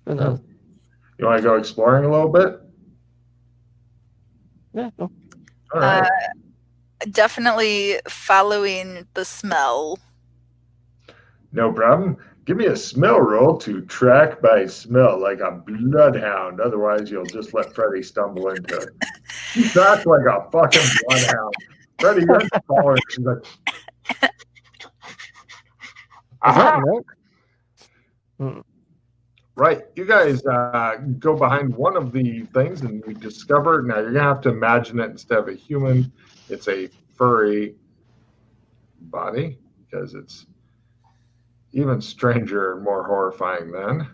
Who knows? You want to go exploring a little bit? Yeah, no. All right. Definitely following the smell. No problem. Give me a smell roll to track by smell, like a bloodhound. Otherwise, you'll just let Freddy stumble into it. She tracks like a fucking bloodhound. Freddy, you're following. She's like, Is that aha! milk? Mm. Right. You guys go behind one of the things and you discover. Now, you're going to have to imagine it instead of a human. It's a furry body because it's even stranger and more horrifying then.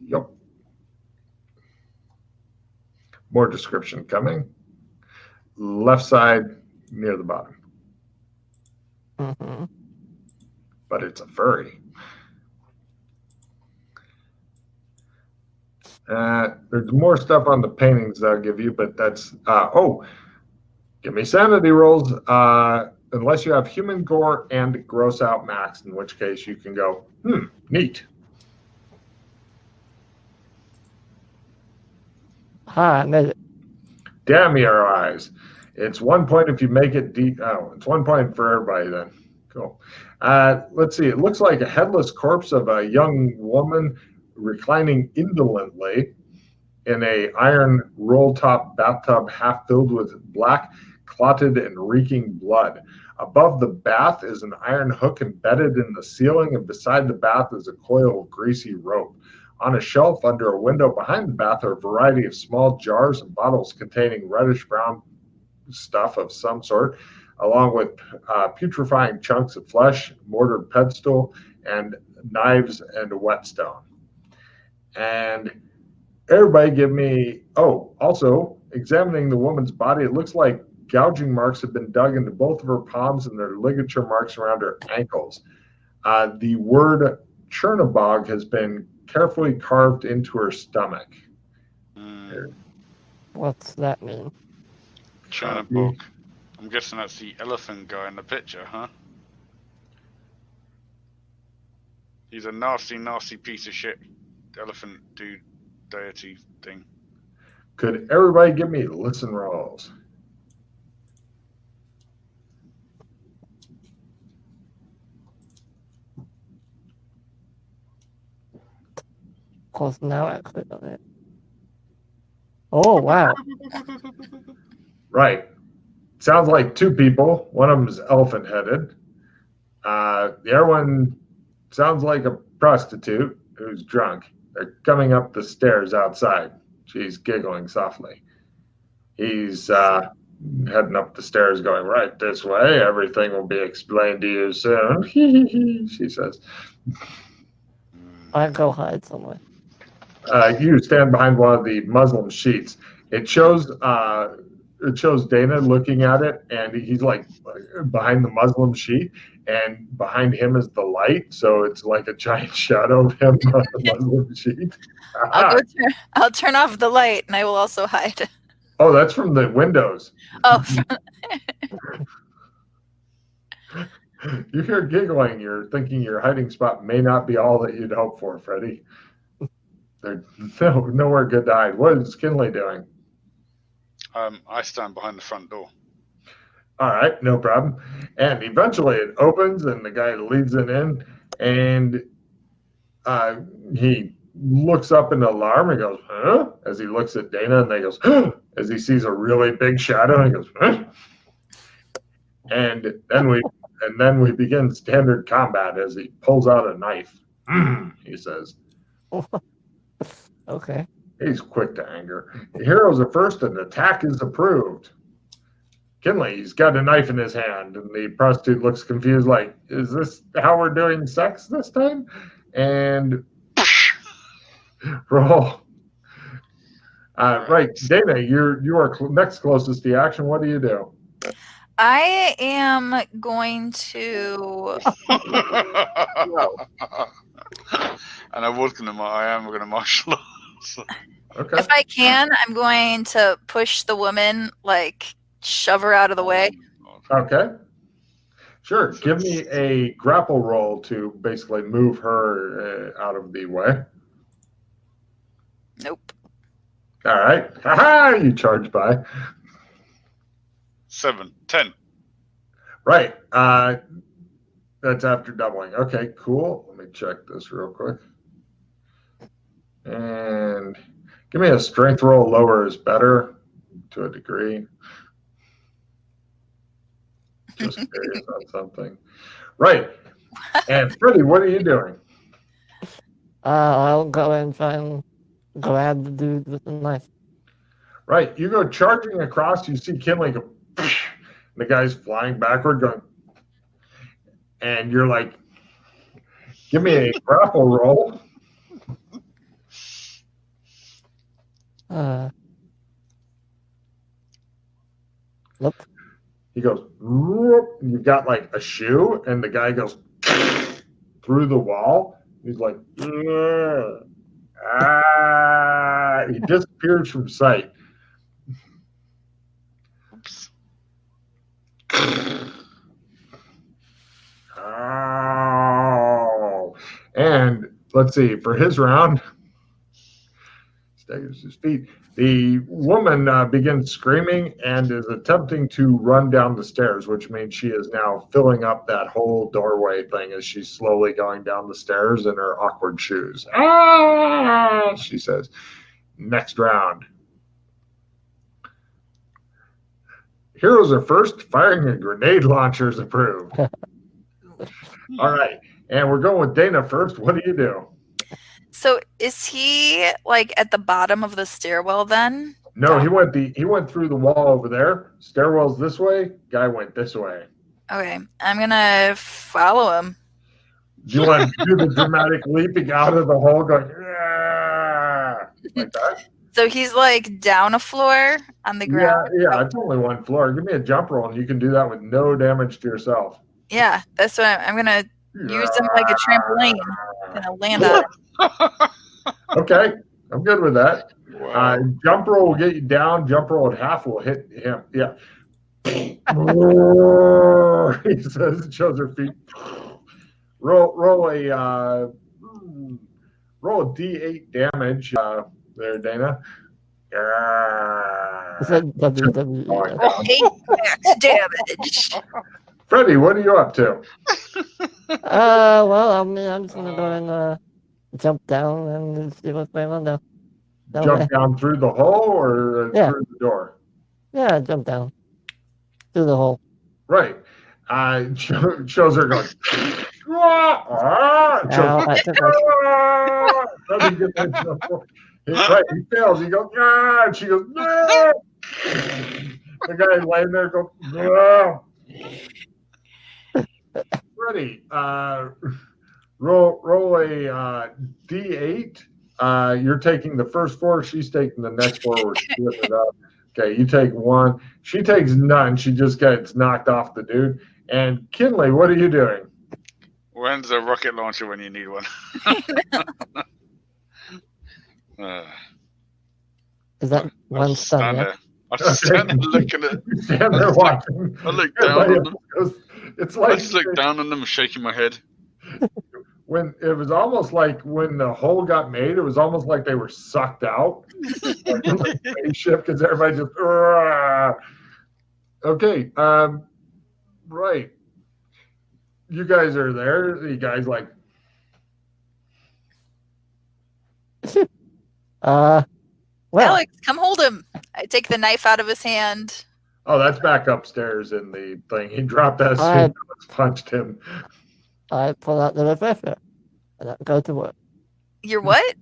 Yep. More description coming. Left side near the bottom. Mm-hmm. But it's a furry. There's more stuff on the paintings that I'll give you, but that's give me sanity rolls. Unless you have human gore and gross out max, in which case you can go, neat. I made it. Damn your eyes. It's 1 point if you make it deep. Oh, it's 1 point for everybody then. Cool. Let's see. It looks like a headless corpse of a young woman reclining indolently in a iron roll-top bathtub half filled with black, clotted and reeking blood. Above the bath is an iron hook embedded in the ceiling, and beside the bath is a coil of greasy rope. On a shelf under a window behind the bath are a variety of small jars and bottles containing reddish-brown stuff of some sort, along with putrefying chunks of flesh, mortared pedestal, and knives and a whetstone. And everybody give me, also, examining the woman's body, it looks like gouging marks have been dug into both of her palms and there are ligature marks around her ankles. The word Chernobog has been carefully carved into her stomach. What's that mean? Chernobog. I'm guessing that's the elephant guy in the picture, huh? He's a nasty, nasty piece of shit elephant dude deity thing. Could everybody give me listen rolls? Because now I click on it. Oh, wow. Right. Sounds like two people. One of them is elephant headed. The other one sounds like a prostitute who's drunk. They're coming up the stairs outside. She's giggling softly. He's heading up the stairs going, right this way. Everything will be explained to you soon. She says. I go hide somewhere. You stand behind one of the Muslim sheets. It shows Dana looking at it, and he's like behind the Muslim sheet, and behind him is the light, so it's like a giant shadow of him on the Muslim sheet. I'll turn off the light, and I will also hide. Oh, that's from the windows. Oh. You hear giggling. You're thinking your hiding spot may not be all that you'd hope for, Freddy. There's nowhere good to hide. What is Kinley doing? I stand behind the front door. All right, no problem. And eventually it opens, and the guy leads it in, and he looks up in alarm and goes, huh? As he looks at Dana, and they goes, huh? As he sees a really big shadow, and he goes, huh? And then we begin standard combat as he pulls out a knife. He says. Okay. He's quick to anger. The heroes are first, and attack is approved. Kinley, he's got a knife in his hand, and the prostitute looks confused, like, is this how we're doing sex this time? And roll. Right, Dana, you are next closest to the action. What do you do? I am going to. And I am going to martial arts. Okay. If I can, I'm going to push the woman, like shove her out of the way. Okay. Sure. Give me a grapple roll to basically move her out of the way. Nope. All right. Ha-ha! You charge by. 7, 10. Right. That's after doubling. Okay, cool. Let me check this real quick. And give me a strength roll. Lower is better to a degree. Just curious on something. Right. And Freddie, what are you doing? I'll go and try and grab the dude with the knife. Right. You go charging across. You see Kinley go, the guy's flying backward going, and you're like, give me a grapple roll. Nope. He goes, whoop. You've got like a shoe, and the guy goes through the wall. He's like, he disappears from sight. Oops. Oh. And let's see, for his round, staggers his feet. The woman begins screaming and is attempting to run down the stairs, which means she is now filling up that whole doorway thing as she's slowly going down the stairs in her awkward shoes. Ah, she says. Next round. Heroes are first. Firing a grenade launcher is approved. All right. And we're going with Dana first. What do you do? So is he like at the bottom of the stairwell then? No, he went through the wall over there. Stairwell's this way. Guy went this way. Okay, I'm gonna follow him. Do you want to do the dramatic leaping out of the hole, going "Ah," like that? So he's like down a floor on the ground. Yeah. It's only one floor. Give me a jump roll, and you can do that with no damage to yourself. Yeah, that's what I'm gonna use him like a trampoline. I'm gonna land on him. Okay, I'm good with that. Wow. Jump roll will get you down. Jump roll at half will hit him. Yeah. He says, shows her feet. Roll a D8 damage there, Dana. Is that WWE? 8 max damage. Freddie, what are you up to? Well, I mean, I'm just gonna go and jump down and see what's going on now. Jump down through the hole or through the door? Yeah, jump down through the hole. Right. Shows her going. Ow, I took Right, he fails. He goes, ah, and she goes, no. The guy laying there goes, no. Ready. Roll a D8. You're taking the first floor. She's taking the next floor. We're splitting it up. Okay, you take one. She takes none. She just gets knocked off the dude. And Kinley, what are you doing? When's a rocket launcher when you need one? Is that one stun? Yeah? I just stand there looking at. You stand there watching. I look down on them. It's I like just look down on them, shaking my head. when it was almost like when the hole got made, it was almost like they were sucked out. Like spaceship, because everybody just. Okay. Right. You guys are there. You guys like. Well, Alex, come hold him. I take the knife out of his hand. Oh, that's back upstairs in the thing. He dropped that suit. I- Punched him. I pull out the refresher and I go to work. You're what?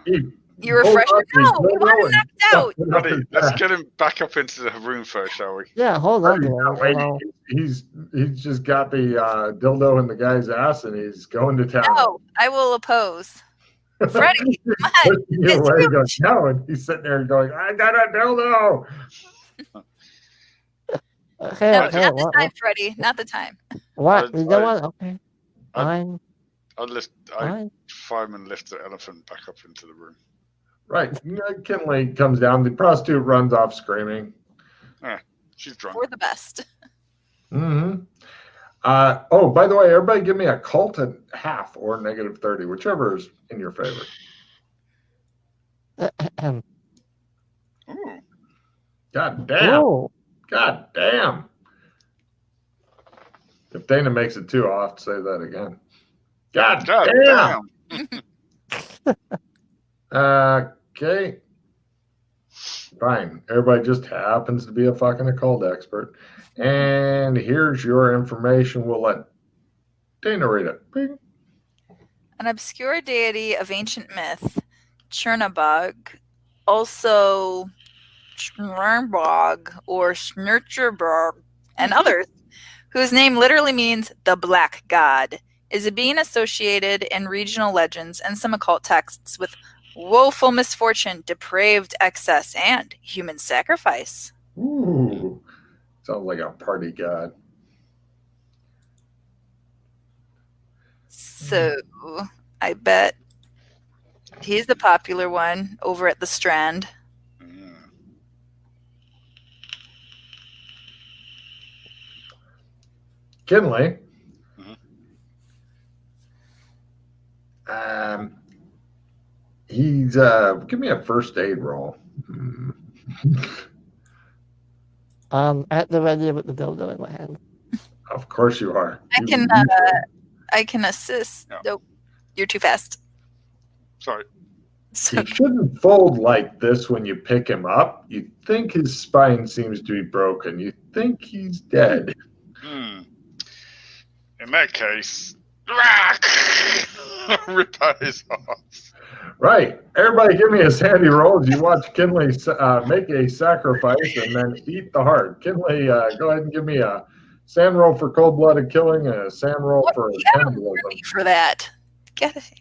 He You're pulled refreshed? up his No, we dildo want him and knocked out. stuffed it up Buddy, his let's back. get him back up into the room first, shall we? Yeah, hold on to He's him. not waiting. He's just got the dildo in the guy's ass and he's going to town. No, I will oppose. Freddie, come on. Pushing you away, he goes, no, and he's sitting there going, I got a dildo. Okay, No, okay, not the what? time, Freddie. Not the time. What? You don't I- want? Okay, fine, I fine. fireman lift the elephant back up into the room. Right. Kinley comes down. The prostitute runs off screaming. She's drunk. We're the best. Mm-hmm. Oh, by the way, everybody give me a cult at half or -30, whichever is in your favor. Ooh. God damn. Oh, God damn. If Dana makes it 2, I'll have to say that again. God damn. Okay. Fine. Everybody just happens to be a fucking occult expert. And here's your information. We'll let Dana read it. Bing. An obscure deity of ancient myth, Chernabog, also Schnerbog or Schnurcherberg, and others, whose name literally means the black god, is a being associated in regional legends and some occult texts with woeful misfortune, depraved excess, and human sacrifice. Ooh. Sounds like a party god. So, I bet he's the popular one over at the Strand. Kinley. He's give me a first aid roll. at the ready with the dildo in my hand. Of course you are. I can assist. No. Nope. You're too fast. Sorry. He shouldn't fold like this when you pick him up. You think his spine seems to be broken. You think he's dead. In that case, rip out his arms. Right. Everybody give me a sandy roll as you watch Kinley make a sacrifice and then eat the heart. Kinley, go ahead and give me a sand roll for cold-blooded killing and a sand roll for cannibalism. For that. Get it.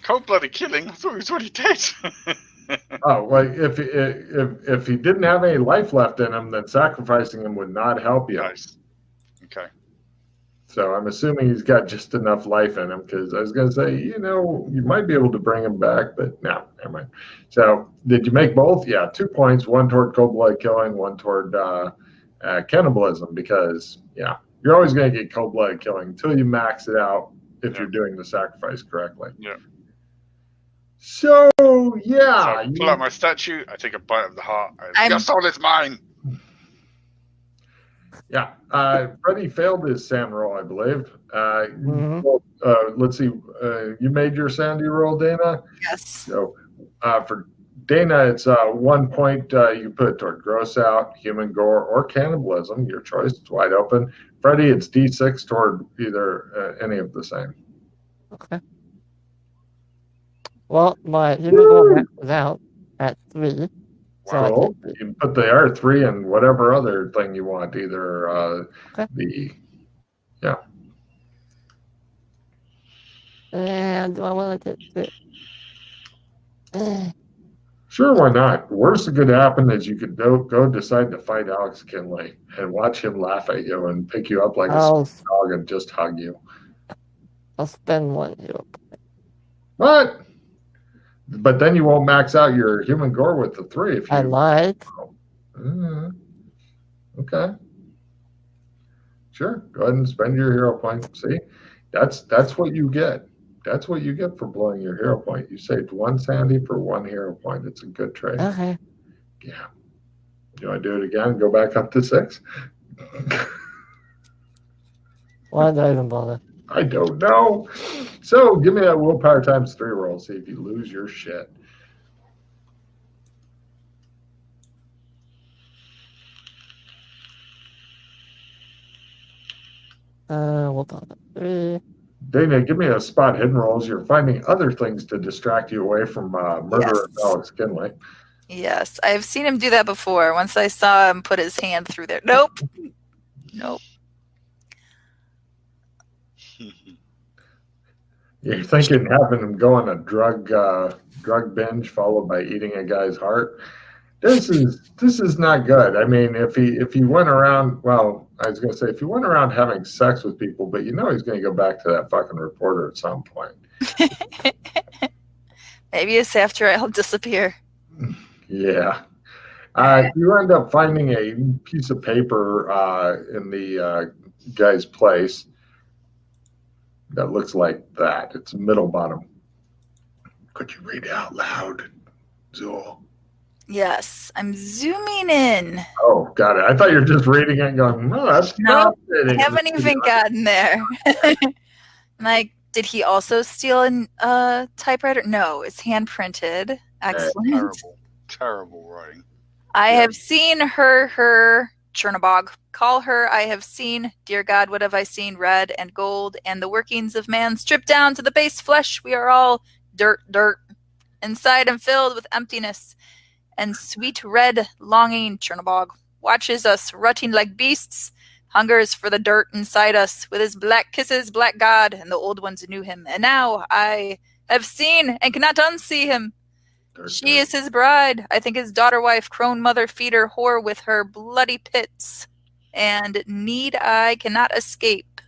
Cold-blooded killing? I thought it was what he did. Oh, well, if he didn't have any life left in him, then sacrificing him would not help you. Nice. Okay. So I'm assuming he's got just enough life in him, because I was going to say, you might be able to bring him back, but no, never mind. So did you make both? Yeah, 2 points, one toward cold-blooded killing, one toward cannibalism, because, you're always going to get cold-blooded killing until you max it out if you're doing the sacrifice correctly. Yeah. So, So I pull out my statue, I take a bite of the heart. Your soul is mine. Yeah, Freddie failed his SAM roll, I believe. Let's see. You made your Sandy roll, Dana? Yes. So for Dana, it's 1 point. You put it toward gross out, human gore, or cannibalism. Your choice. It's wide open. Freddie, it's D6 toward either any of the same. Okay. Well, my human gore max was out at 3. So Cool. You can put the R3 and whatever other thing you want, either And do I want to take it? Sure, why not? Worst that could happen is you could go decide to fight Alex Kinley and watch him laugh at you and pick you up like a dog and just hug you. I'll spend 1 hero point. What? But then you won't max out your human gore with the 3 if you. I lied. Okay. Sure. Go ahead and spend your hero point. See, that's what you get. That's what you get for blowing your hero point. You saved 1 Sandy for 1 hero point. It's a good trade. Okay. Yeah. You want to do it again? Go back up to 6? Why did I even bother? I don't know. So give me that willpower times 3 roll. See if you lose your shit. Willpower 3. Dana, give me a spot hidden rolls. You're finding other things to distract you away from murderer Alex Kinley. Yes, I've seen him do that before. Once I saw him put his hand through there. Nope. You're thinking having him go on a drug binge followed by eating a guy's heart. This is not good. I mean, if he went around, well, I was going to say if he went around having sex with people, but he's going to go back to that fucking reporter at some point. Maybe it's after I'll disappear. Yeah. You end up finding a piece of paper in the guy's place that looks like that. It's middle bottom. Could you read it out loud, Zool? Yes, I'm zooming in. Oh, got it. I thought you were just reading it and going, no, that's No, fascinating. I haven't even gotten there. Like, did he also steal a typewriter? No, it's hand printed. Excellent. Terrible writing. I have seen her, Chernobog. Call her, I have seen, dear God, what have I seen? Red and gold, and the workings of man stripped down to the base flesh. We are all dirt, inside and filled with emptiness. And sweet red longing, Chernobog, watches us rutting like beasts, hungers for the dirt inside us. With his black kisses, black God, and the old ones knew him. And now I have seen and cannot unsee him. She is his bride. I think his daughter wife, crone mother, feeder, whore with her bloody pits. And need I cannot escape.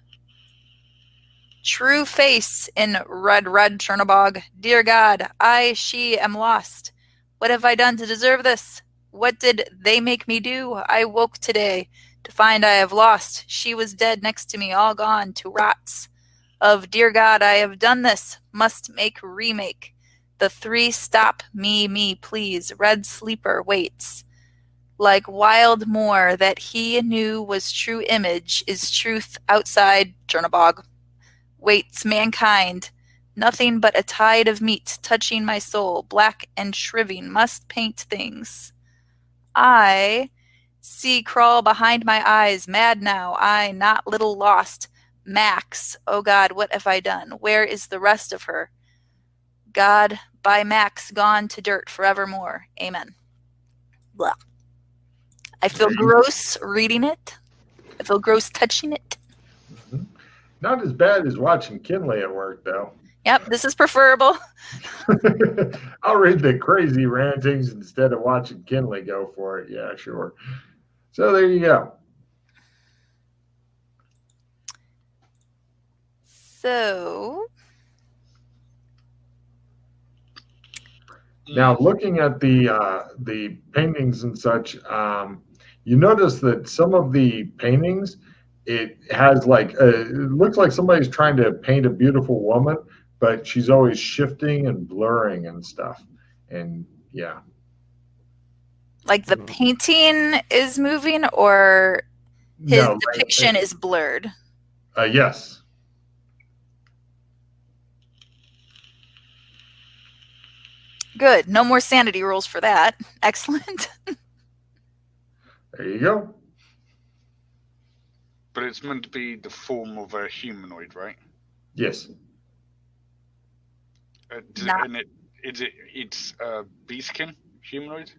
True face in red Chernobog. Dear God, she am lost. What have I done to deserve this? What did they make me do? I woke today to find I have lost. She was dead next to me, all gone to rots. Of dear God, I have done this. Must make remake. The 3 stop me, please. Red sleeper waits. Like wild moor that he knew was true image is truth outside Chernobog. Waits mankind. Nothing but a tide of meat touching my soul, black and shriving, must paint things. I see crawl behind my eyes, mad now, I not little lost. Max, oh God, what have I done? Where is the rest of her? God, by Max, gone to dirt forevermore. Amen. Blah. I feel gross reading it. I feel gross touching it. Mm-hmm. Not as bad as watching Kinley at work, though. Yep, this is preferable. I'll read the crazy rantings instead of watching Kinley go for it. Yeah, sure. So there you go. So now, looking at the paintings and such, you notice that some of the paintings, it has like it looks like somebody's trying to paint a beautiful woman, but she's always shifting and blurring and stuff. And yeah. Like the painting is moving, or his depiction is blurred? Yes. Good. No more sanity rules for that. Excellent. There you go. But it's meant to be the form of a humanoid, right? Yes. And it's beastkin humanoid?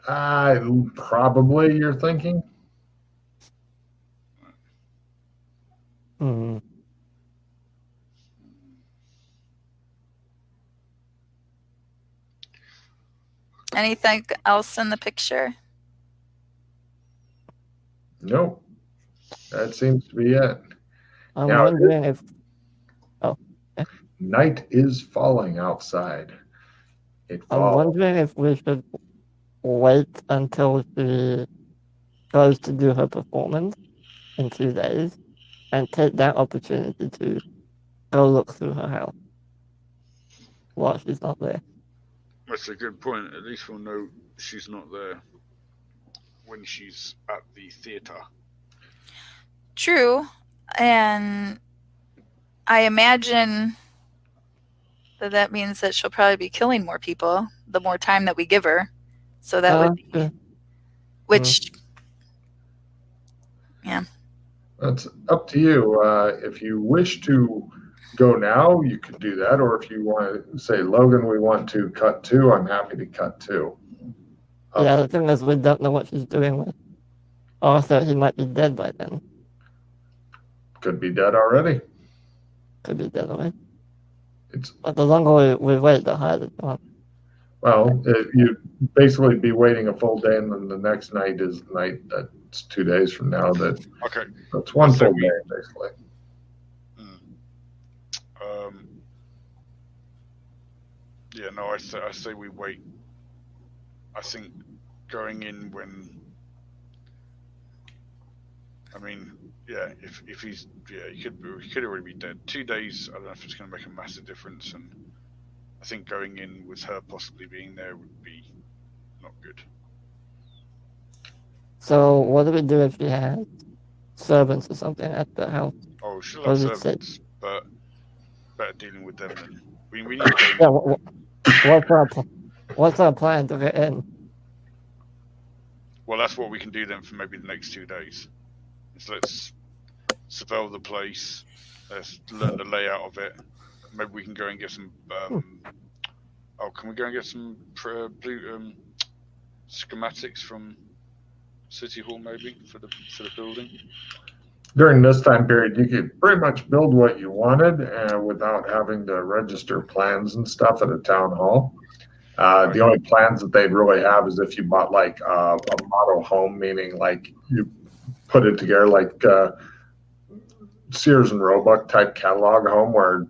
Probably, you're thinking. Hmm. Anything else in the picture? No. That seems to be it. I'm wondering if... Oh. Night is falling outside. I'm wondering if we should wait until she goes to do her performance in 2 days and take that opportunity to go look through her house while she's not there. That's a good point. At least we'll know she's not there when she's at the theater. True. And I imagine that means that she'll probably be killing more people the more time that we give her. So that would be... Which... Yeah. That's up to you. If you wish to go now, you can do that. Or if you want to say, Logan, we want to cut 2, I'm happy to cut 2. Yeah, the thing is, we don't know what she's doing with Arthur. He might be dead by then. Could be dead already. Could be dead already. But the longer we wait, the higher the chance. Well, you'd basically be waiting a full day, and then the next night is night. That's 2 days from now. That's one full day, basically. Yeah, no, I say we wait. I think going in when. I mean, yeah, if he's he could already be dead. 2 days. I don't know if it's going to make a massive difference, and I think going in with her possibly being there would be not good. So what do we do if she has servants or something at the house? Oh, she'll What have does it say? servants, but better dealing with them than we need to Yeah, go. what's our plan to get in? Well, that's what we can do then for maybe the next 2 days. So let's surveil the place. Let's learn the layout of it. Maybe we can go and get some. Can we go and get some schematics from City Hall, maybe for the building? During this time period, you could pretty much build what you wanted without having to register plans and stuff at a town hall. The only plans that they'd really have is if you bought like a model home, meaning like you put it together like Sears and Roebuck type catalog home where,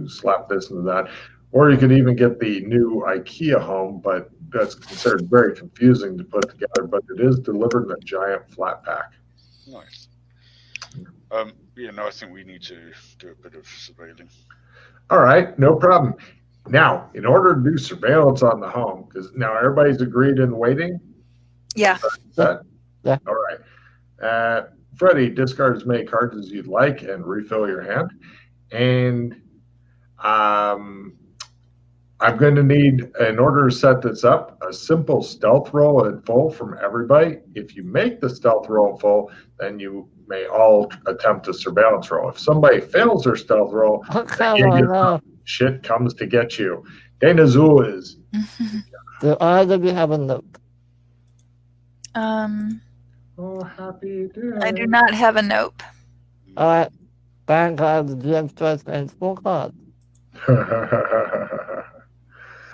slap this into that. Or you could even get the new IKEA home, but that's considered very confusing to put together, but it is delivered in a giant flat pack. Nice. I think we need to do a bit of surveilling. All right, no problem. Now, in order to do surveillance on the home, because now everybody's agreed in waiting? Yeah. Yeah. All right. Freddie, discard as many cards as you'd like and refill your hand. And I'm going to need, in order to set this up, a simple stealth roll at full from everybody. If you make the stealth roll full, then you may all attempt a surveillance roll. If somebody fails their stealth roll, shit comes to get you. Dana Zul is. Do either of you have a note? Oh, happy day. I do not have a nope. All right. Bang cards, GM's choice, and full cards.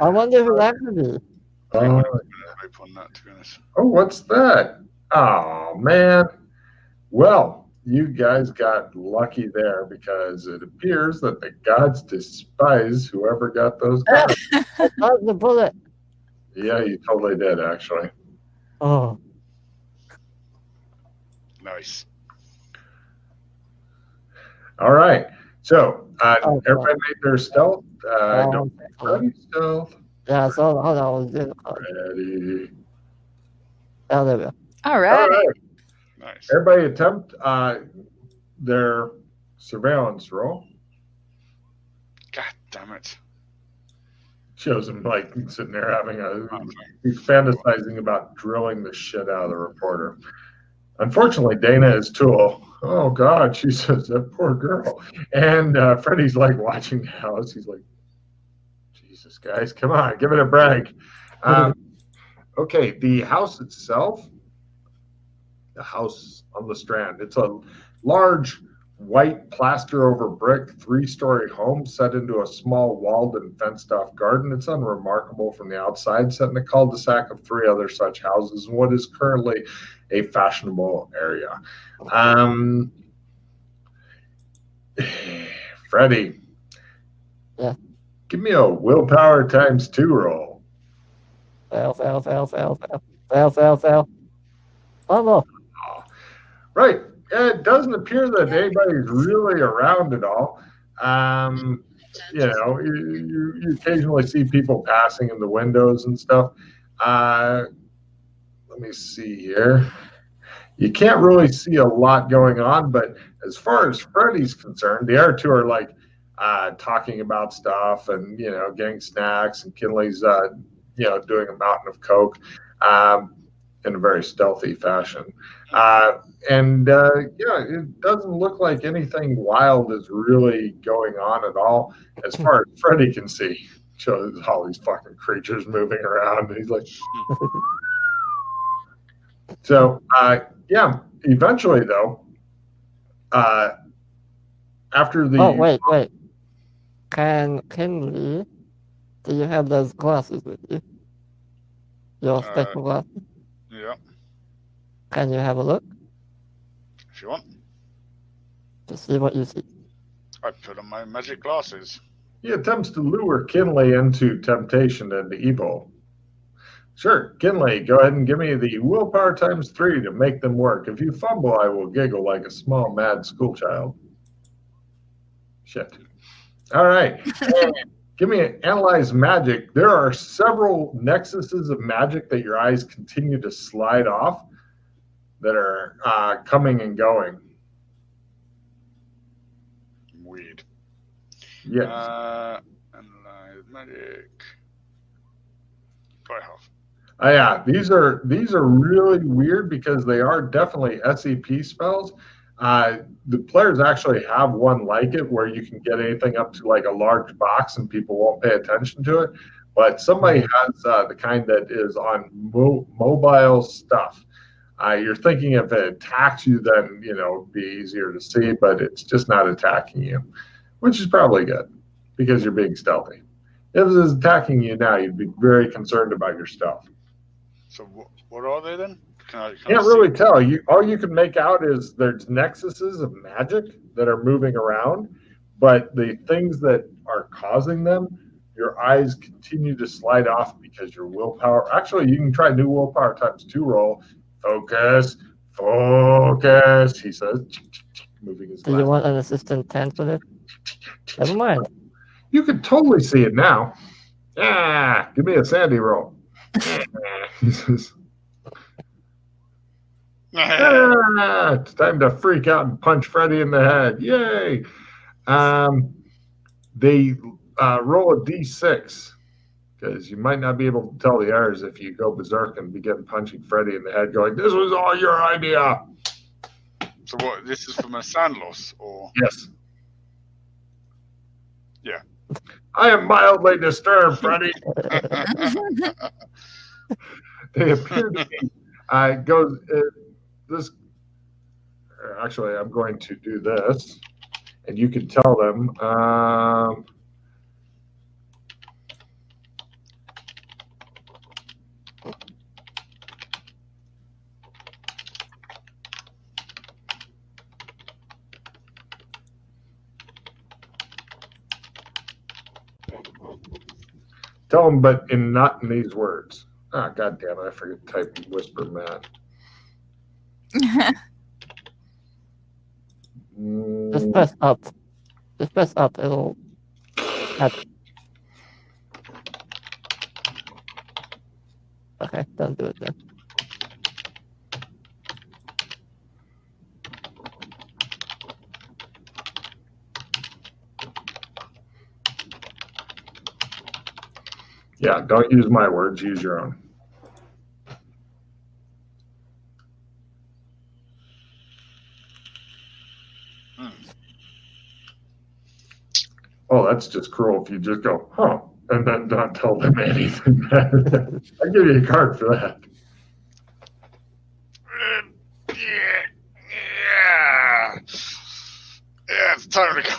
I wonder who that could be. Oh, On that, to be honest. oh, what's that? Oh, man. Well, you guys got lucky there because it appears that the gods despise whoever got those cards. I dodged the bullet. Yeah, you totally did, actually. Oh. Nice. All right. So, everybody made their stealth. Don't ready stealth. Yeah, so hold on. I was doing the card. Ready. Oh, there we go. All right. All right. Nice. Everybody attempt their surveillance roll. God damn it. Shows him like sitting there he's fantasizing about drilling the shit out of the reporter. Unfortunately, Dana is Tool. Oh God, she says, that poor girl. And Freddie's like watching the house. He's like, Jesus, guys, come on, give it a break. Okay, the house itself, the house on the Strand, it's a large white plaster over brick 3-story home set into a small walled and fenced off garden. It's unremarkable from the outside, set in a cul-de-sac of 3 other such houses in what is currently a fashionable area. Freddie, Yeah. Give me a willpower times 2 roll. Fail. Oh, no. Right. It doesn't appear that anybody's really around at all. You occasionally see people passing in the windows and stuff. Let me see here. You can't really see a lot going on, but as far as Freddie's concerned, the other 2 are like talking about stuff and, getting snacks, and Kinley's, doing a mountain of Coke in a very stealthy fashion. It doesn't look like anything wild is really going on at all. As far as Freddie can see, shows all these fucking creatures moving around. And he's like, so, eventually though, after the... Oh, wait. Can Kinley, do you have those glasses with you? Your special glasses? Yeah, Can you have a look if you want. to see what you see? I put on my magic glasses. He attempts to lure Kinley into temptation and evil. Sure, Kinley, go ahead and give me the willpower times 3 to make them work. If you fumble, I will giggle like a small, mad schoolchild. Shit. All right. Give me an analyze magic. There are several nexuses of magic that your eyes continue to slide off that are coming and going. Weird. Yes. Analyze magic. By half. Yeah, these are really weird because they are definitely SCP spells. The players actually have one like it where you can get anything up to like a large box and people won't pay attention to it. But somebody has the kind that is on mobile stuff. You're thinking if it attacks you, then it'd be easier to see, but it's just not attacking you, which is probably good because you're being stealthy. If it was attacking you now, you'd be very concerned about your stuff. So what are they then? Can't really tell. All you can make out is there's nexuses of magic that are moving around, but the things that are causing them, your eyes continue to slide off because your willpower. Actually, you can try new willpower times 2 roll. Focus. He says, moving his. Do you want an assistant 10 for this? Never mind. You can totally see it now. Give me a Sandy roll. He says, it's time to freak out and punch Freddy in the head. Yay! They roll a d6 because you might not be able to tell the errors if you go berserk and begin punching Freddy in the head, going, "This was all your idea." So what? This is from a sand loss, or yes? Yeah. I am mildly disturbed, Freddy. They appear to be. This. Actually, I'm going to do this, and you can tell them. Tell them, but not in these words. God damn it! I forget to type and whisper, Matt. Just press up. Just press up. It'll happen. Okay, don't do it then. Yeah, don't use my words. Use your own. Oh, that's just cruel if you just go, huh, and then not tell them anything. I'll give you a card for that. Yeah, it's time to go.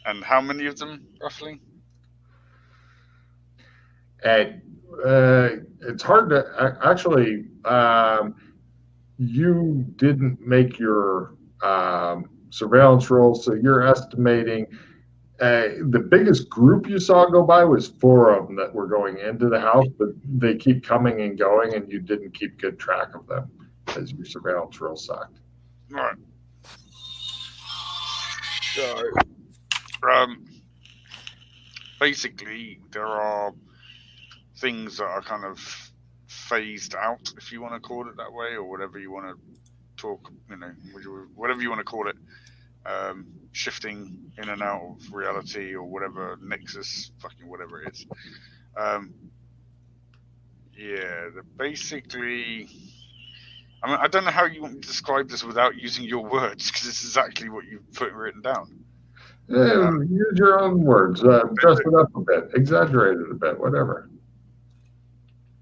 And how many of them, roughly? It's hard to actually. You didn't make your surveillance roll, so you're estimating. The biggest group you saw go by was 4 of them that were going into the house, but they keep coming and going, and you didn't keep good track of them because your surveillance roll sucked. All right. So, basically, there are things that are kind of phased out, if you want to call it that way, or whatever you want to talk, whatever you want to call it, shifting in and out of reality or whatever, nexus, fucking whatever it is. Basically, I mean, I don't know how you want me to describe this without using your words, because it's exactly what you've put written down. Use your own words. Dress it up a bit, exaggerate it a bit, whatever.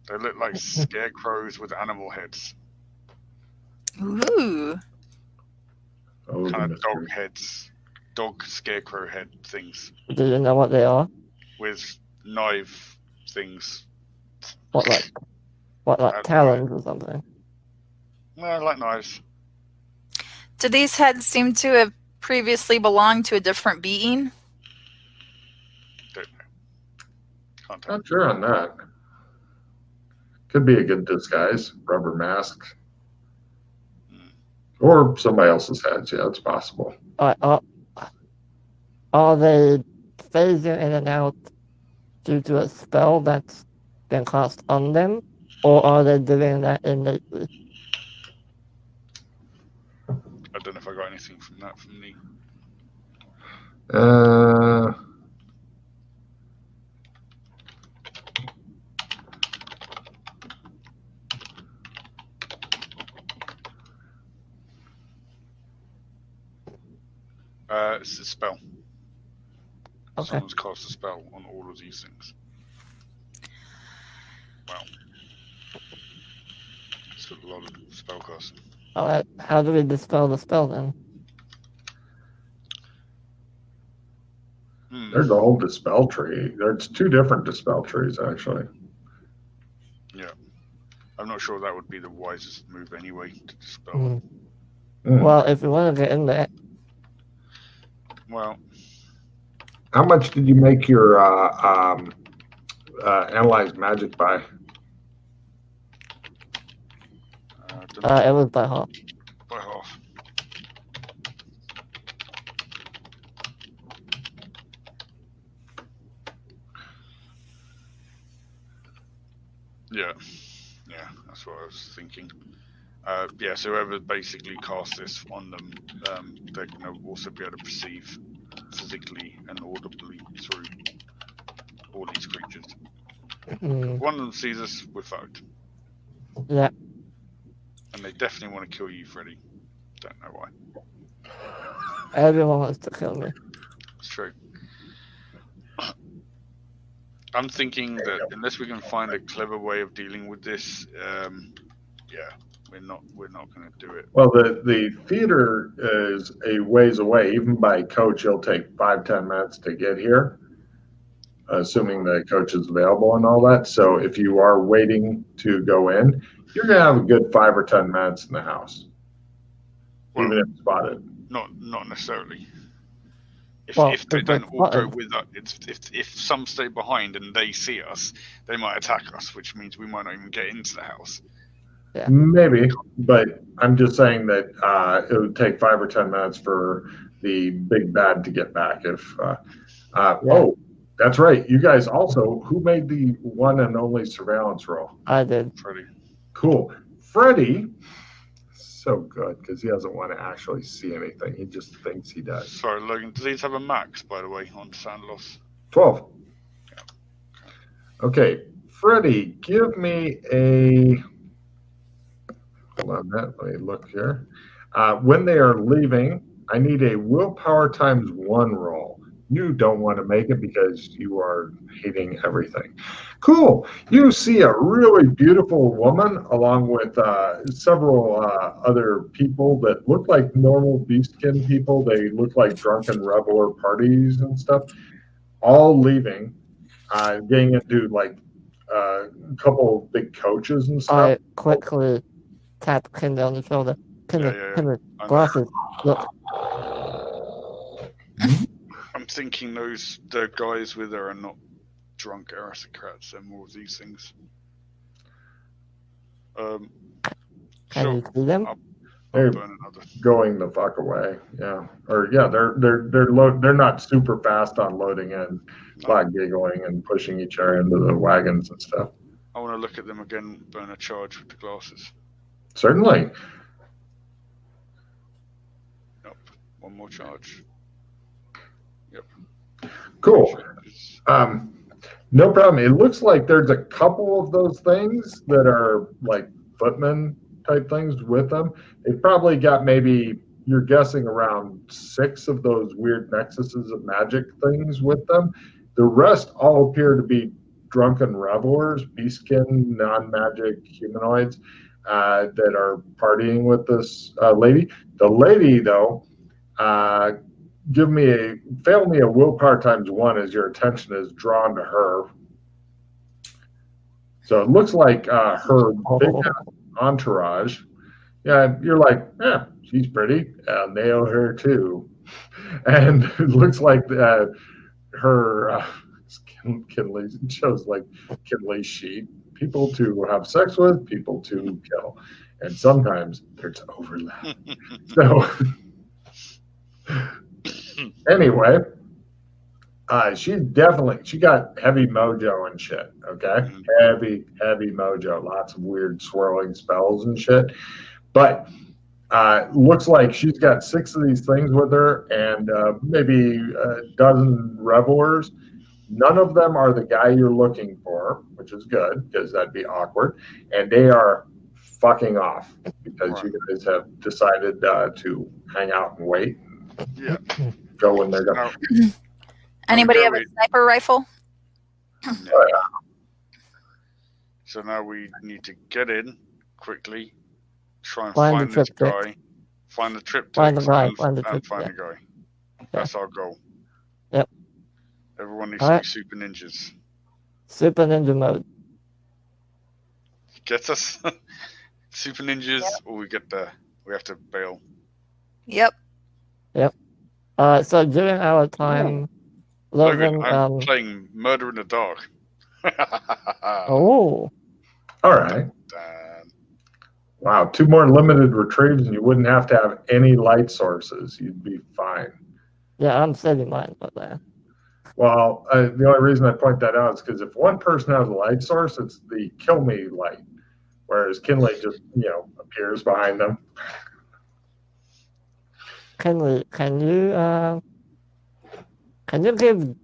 They look like scarecrows with animal heads. Ooh. Kind of dog heads, dog scarecrow head things. Do you know what they are? With knife things. What, like talons or something? No, like knives. Do these heads seem to have previously belonged to a different being? Don't know. Can't tell. Not sure on that. Could be a good disguise, rubber mask. Or somebody else's heads, yeah, it's possible. Are they phasing in and out due to a spell that's been cast on them? Or are they doing that innately? I don't know if I got anything from that from the. It's a spell. Okay. Someone's cast a spell on all of these things. Wow. It's a lot of spell casting. Alright, how do we dispel the spell then? There's a whole dispel tree. There's 2 different dispel trees, actually. Yeah. I'm not sure that would be the wisest move anyway to dispel. Well, if we want to get in there. Well, how much did you make your analyze magic by? It was by half. By half. Yeah, that's what I was thinking. Yeah, so whoever basically casts this on them, they're going to also be able to perceive physically and audibly through all these creatures. If one of them sees us, we're fucked. Yeah. And they definitely want to kill you, Freddy. Don't know why. Everyone wants to kill me. It's true. I'm thinking that unless we can find a clever way of dealing with this, we're not going to do it. Well, the theater is a ways away. Even by coach, it'll take 5-10 minutes to get here, assuming the coach is available and all that. So if you are waiting to go in, you're going to have a good 5 or 10 minutes in the house, even if spotted. Not necessarily. If they don't all go with us, if some stay behind and they see us, they might attack us, which means we might not even get into the house. Yeah. Maybe, but I'm just saying that it would take 5 or 10 minutes for the big bad to get back. Oh, that's right. You guys also, who made the one and only surveillance roll? I did. Freddy. Cool. Freddy, so good because he doesn't want to actually see anything. He just thinks he does. Sorry, Logan. Do these have a max, by the way, on sound loss? 12. Okay, Freddy, give me a. Hold on, let me look here. When they are leaving, I need a willpower times 1 roll. You don't want to make it because you are hating everything. Cool. You see a really beautiful woman along with several other people that look like normal beast-skin people. They look like drunken reveler parties and stuff, all leaving, getting into like a couple of big coaches and stuff. I quickly tap Kinder on the shoulder. Kinder, glasses, look. I'm thinking the guys with her are not drunk aristocrats. They're more of these things. Can you see them? They're going the fuck away. Yeah, or yeah, they're not super fast on loading in, like giggling and pushing each other into the wagons and stuff. I want to look at them again. Burn a charge with the glasses. Certainly. Nope. One more charge. Yep. Cool. No problem. It looks like there's a couple of those things that are like footmen type things with them. They probably got maybe, you're guessing, around 6 of those weird nexuses of magic things with them. The rest all appear to be drunken revelers, beast-skin, non-magic humanoids that are partying with this lady. The lady, though, fail me a willpower times 1 as your attention is drawn to her. So it looks like her big entourage. Yeah, you're like, yeah, she's pretty. I'll nail her too. And it looks like her Kinley's shows like Kinley's sheet. People to have sex with, people to kill, and sometimes there's overlap. So anyway, she got heavy mojo and shit. Okay, heavy mojo, lots of weird swirling spells and shit. But looks like she's got 6 of these things with her, and maybe a dozen revelers. None of them are the guy you're looking for, which is good because that'd be awkward. And they are fucking off because you guys have decided to hang out and wait. Yeah. Go when they're done. Anybody have a sniper rifle? No. So now we need to get in quickly, try and find this guy, find the triptych, find the guy, and find the guy. That's our goal. Yep. Everyone needs to be super ninjas. Super ninja mode. Get us super ninjas, or we have to bail. Yep. So during our time, Logan, I'm playing Murder in the Dark. Oh. All right. Wow, 2 more limited retrieves, and you wouldn't have to have any light sources. You'd be fine. Yeah, I'm saving mine for that. Well, the only reason I point that out is because if one person has a light source, it's the kill me light, whereas Kinley just appears behind them. Kinley, can you give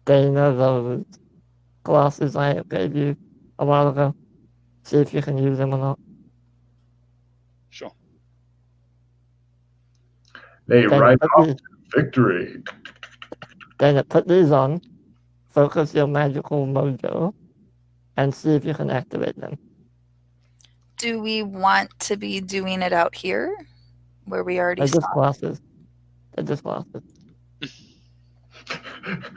Dana those glasses I gave you a while ago? See if you can use them or not. Sure. They ride off to victory. Dana, put these on, focus your magical mojo, and see if you can activate them. Do we want to be doing it out here, where we already They're saw? just glasses. They're just glasses.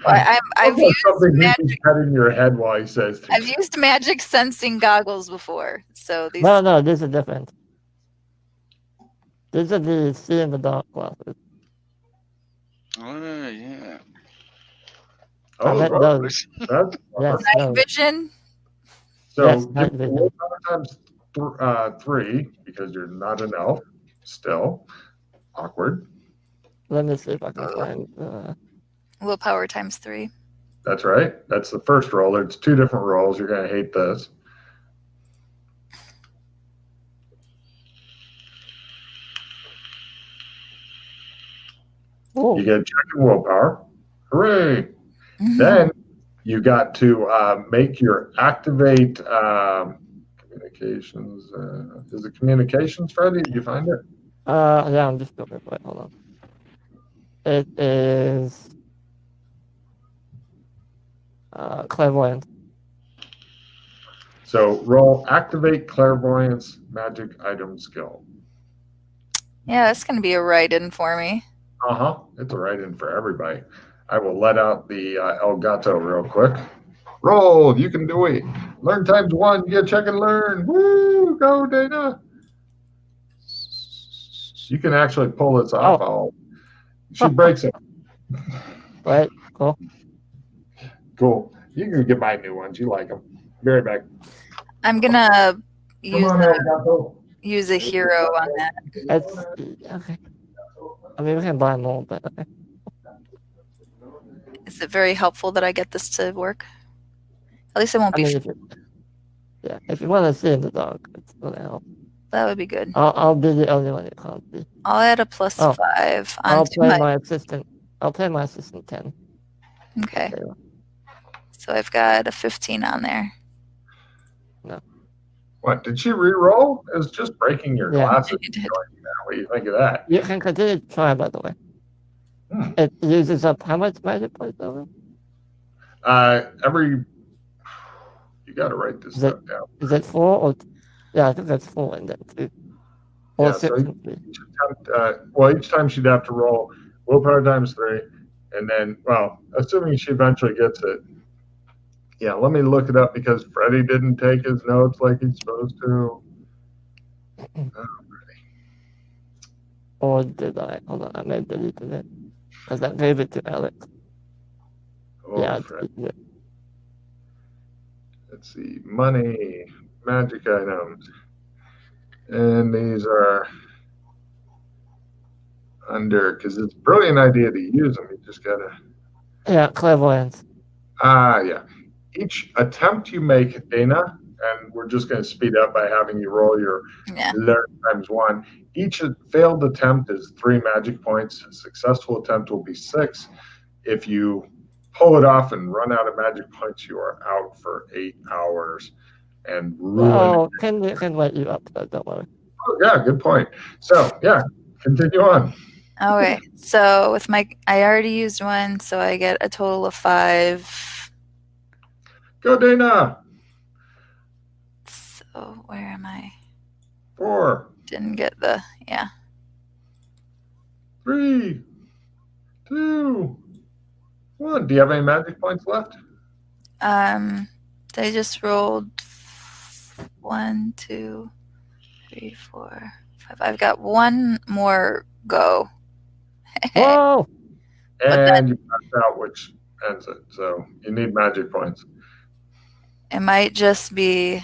Well, I've used magic. Cutting your head while he says things. I've used magic sensing goggles before, so these. No, these are different. These are the see in the dark glasses. Oh yeah. That's night vision. So yes, night vision. Times 3 because you're not an elf. Still awkward. Let me see if I can find. Willpower times 3. That's right. That's the first roll. There's 2 different rolls. You're gonna hate this. Ooh. You get a check in willpower. Hooray! Mm-hmm. Then you got to make your activate communications. Is it communications, Freddie? Did you find it? Yeah, I'm just going to wait. Hold on. It is clairvoyance. So roll activate clairvoyance magic item skill. Yeah, that's going to be a write-in for me. It's a write-in for everybody. I will let out the El Gato real quick. Roll, you can do it. Learn times 1, you get check and learn. Woo, go Dana. You can actually pull this off. She breaks it. Right, cool. Cool. You can get my new ones. You like them. Be right back. I'm going to use a hero on that. It's okay. I mean, we can buy more, but okay. Is it very helpful that I get this to work? At least it won't be. If you want to see in the dark, it's gonna help. That would be good. I'll be the only one you can't see. I'll add a +5 I'll onto play my assistant. I'll play my assistant 10. Okay. So I've got a 15 on there. No. What, did she re-roll? It was just breaking your glasses. What do you think of that? You can continue to try, by the way. It uses up how much magic points over? You got to write this stuff down. Is it 4 or? Yeah, I think that's 4 and then 2. Or 6 and 3. Each time she'd have to roll willpower times 3, and then, assuming she eventually gets it. Yeah, let me look it up because Freddie didn't take his notes like he's supposed to. Or did I? Hold on, I may have deleted it because I gave it to Alex. Freddie. let's see, money, magic items. And these are under, because it's a brilliant idea to use them. You just got to. Yeah, clairvoyance. Yeah. Each attempt you make, Dana, and we're just going to speed up by having you roll your learn ×1. Each failed attempt is 3 magic points. A successful attempt will be 6. If you pull it off and run out of magic points, you are out for 8 hours and ruin. Oh, can let you up, though, don't worry. Oh, yeah, good point. So, yeah, continue on. Okay, so with I already used 1, so I get a total of 5. Go, Dana. So where am I? 4. Didn't get the 3, 2, 1. Do you have any magic points left? They just rolled 1, 2, 3, 4, 5. I've got 1 more go. Whoa! And you pass out, which ends it. So you need magic points. It might just be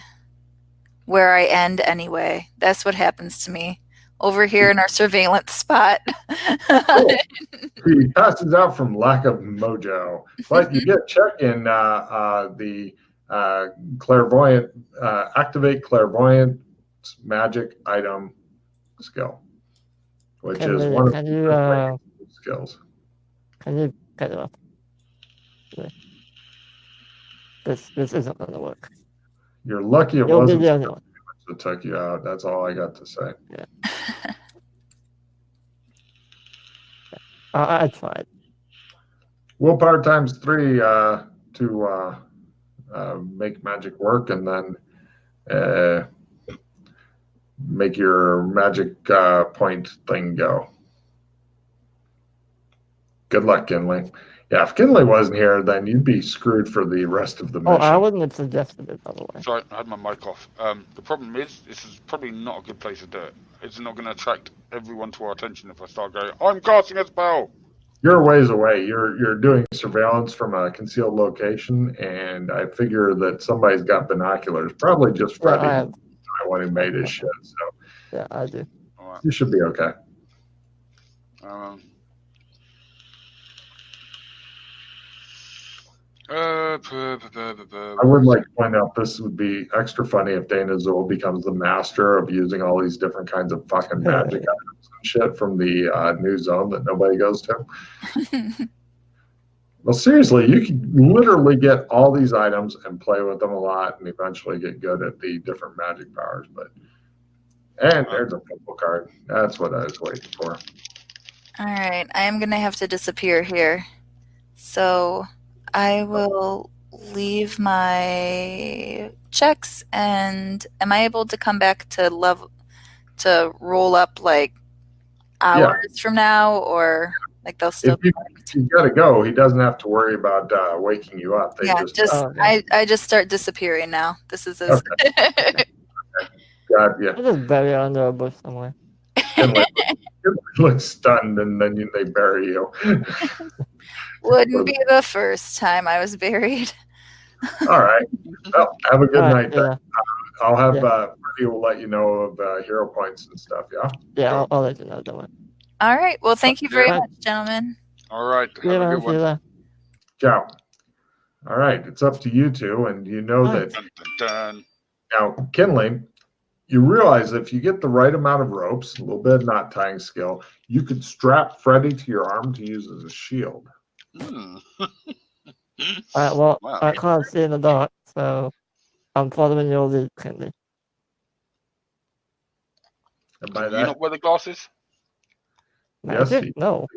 where I end anyway. That's what happens to me over here in our surveillance spot. Cool. He passes out from lack of mojo, but you get check in the clairvoyant, activate clairvoyant magic item skill, which is one of the skills. Can you get it up? This isn't going to work. You're lucky it You'll wasn't be the only one. that took you out. That's all I got to say. Yeah. I tried. Willpower times 3 to make magic work, and then make your magic point thing go. Good luck, Kinley. Yeah, if Kinley wasn't here, then you'd be screwed for the rest of the mission. Oh, I wouldn't have suggested it otherwise. Sorry, I had my mic off. The problem is, this is probably not a good place to do it. It's not going to attract everyone to our attention if I start going, I'm casting a spell. You're a ways away. You're doing surveillance from a concealed location, and I figure that somebody's got binoculars. Probably just Freddy, Yeah, the one who made his shit. So yeah, I do. All right. You should be okay. I would like to point out this would be extra funny if Dana Zool becomes the master of using all these different kinds of fucking magic items and shit from the new zone that nobody goes to. Well, seriously, you can literally get all these items and play with them a lot and eventually get good at the different magic powers. And there's a purple card. That's what I was waiting for. All right, I am going to have to disappear here. So I will leave my checks, and am I able to come back to roll up like hours from now, or like they'll still if you've got to go, he doesn't have to worry about waking you up. I just start disappearing now. This is okay. God, yeah. I just bury it under a bush somewhere. You look stunned, and then they bury you. Wouldn't be the first time I was buried. All right. Well, have a good night. Yeah. I'll have Freddie will let you know of hero points and stuff. Yeah. Yeah, I'll let you know. Don't worry. All right. Well, thank you very much, gentlemen. All right. Have a good one. Ciao. All right. It's up to you two, and you know that. Dun, dun, dun. Now, Kinley, you realize if you get the right amount of ropes, a little bit of knot tying skill, you could strap Freddie to your arm to use as a shield. Hmm. All right, well, Wow. I can't see in the dark, so I'm following your lead, Kinley. And by You that, not wear the glasses? Yes, Magic? he- No.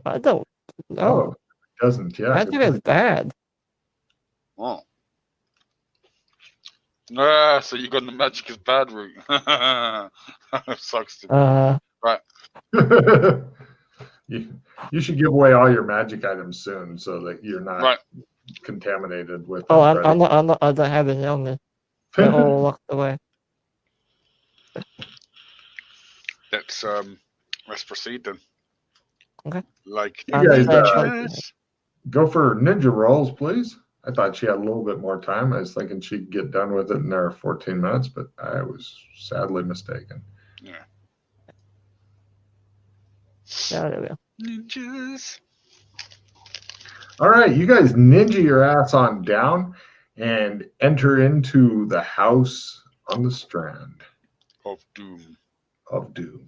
I don't. No. it doesn't. Yeah. Magic is bad. Oh. So you got the magic is bad route. Sucks to You should give away all your magic items soon so that you're not contaminated with. Oh, I'm not. I don't have any on me. They're all locked away. Let's proceed then. Okay. Like You guys, ninjas. go for ninja rolls, please. I thought she had a little bit more time. I was thinking she'd get done with it in there 14 minutes, but I was sadly mistaken. Yeah. Yeah, there we go. Ninjas. All right, you guys ninja your ass on down and enter into the house on the Strand Of Doom. of Doom.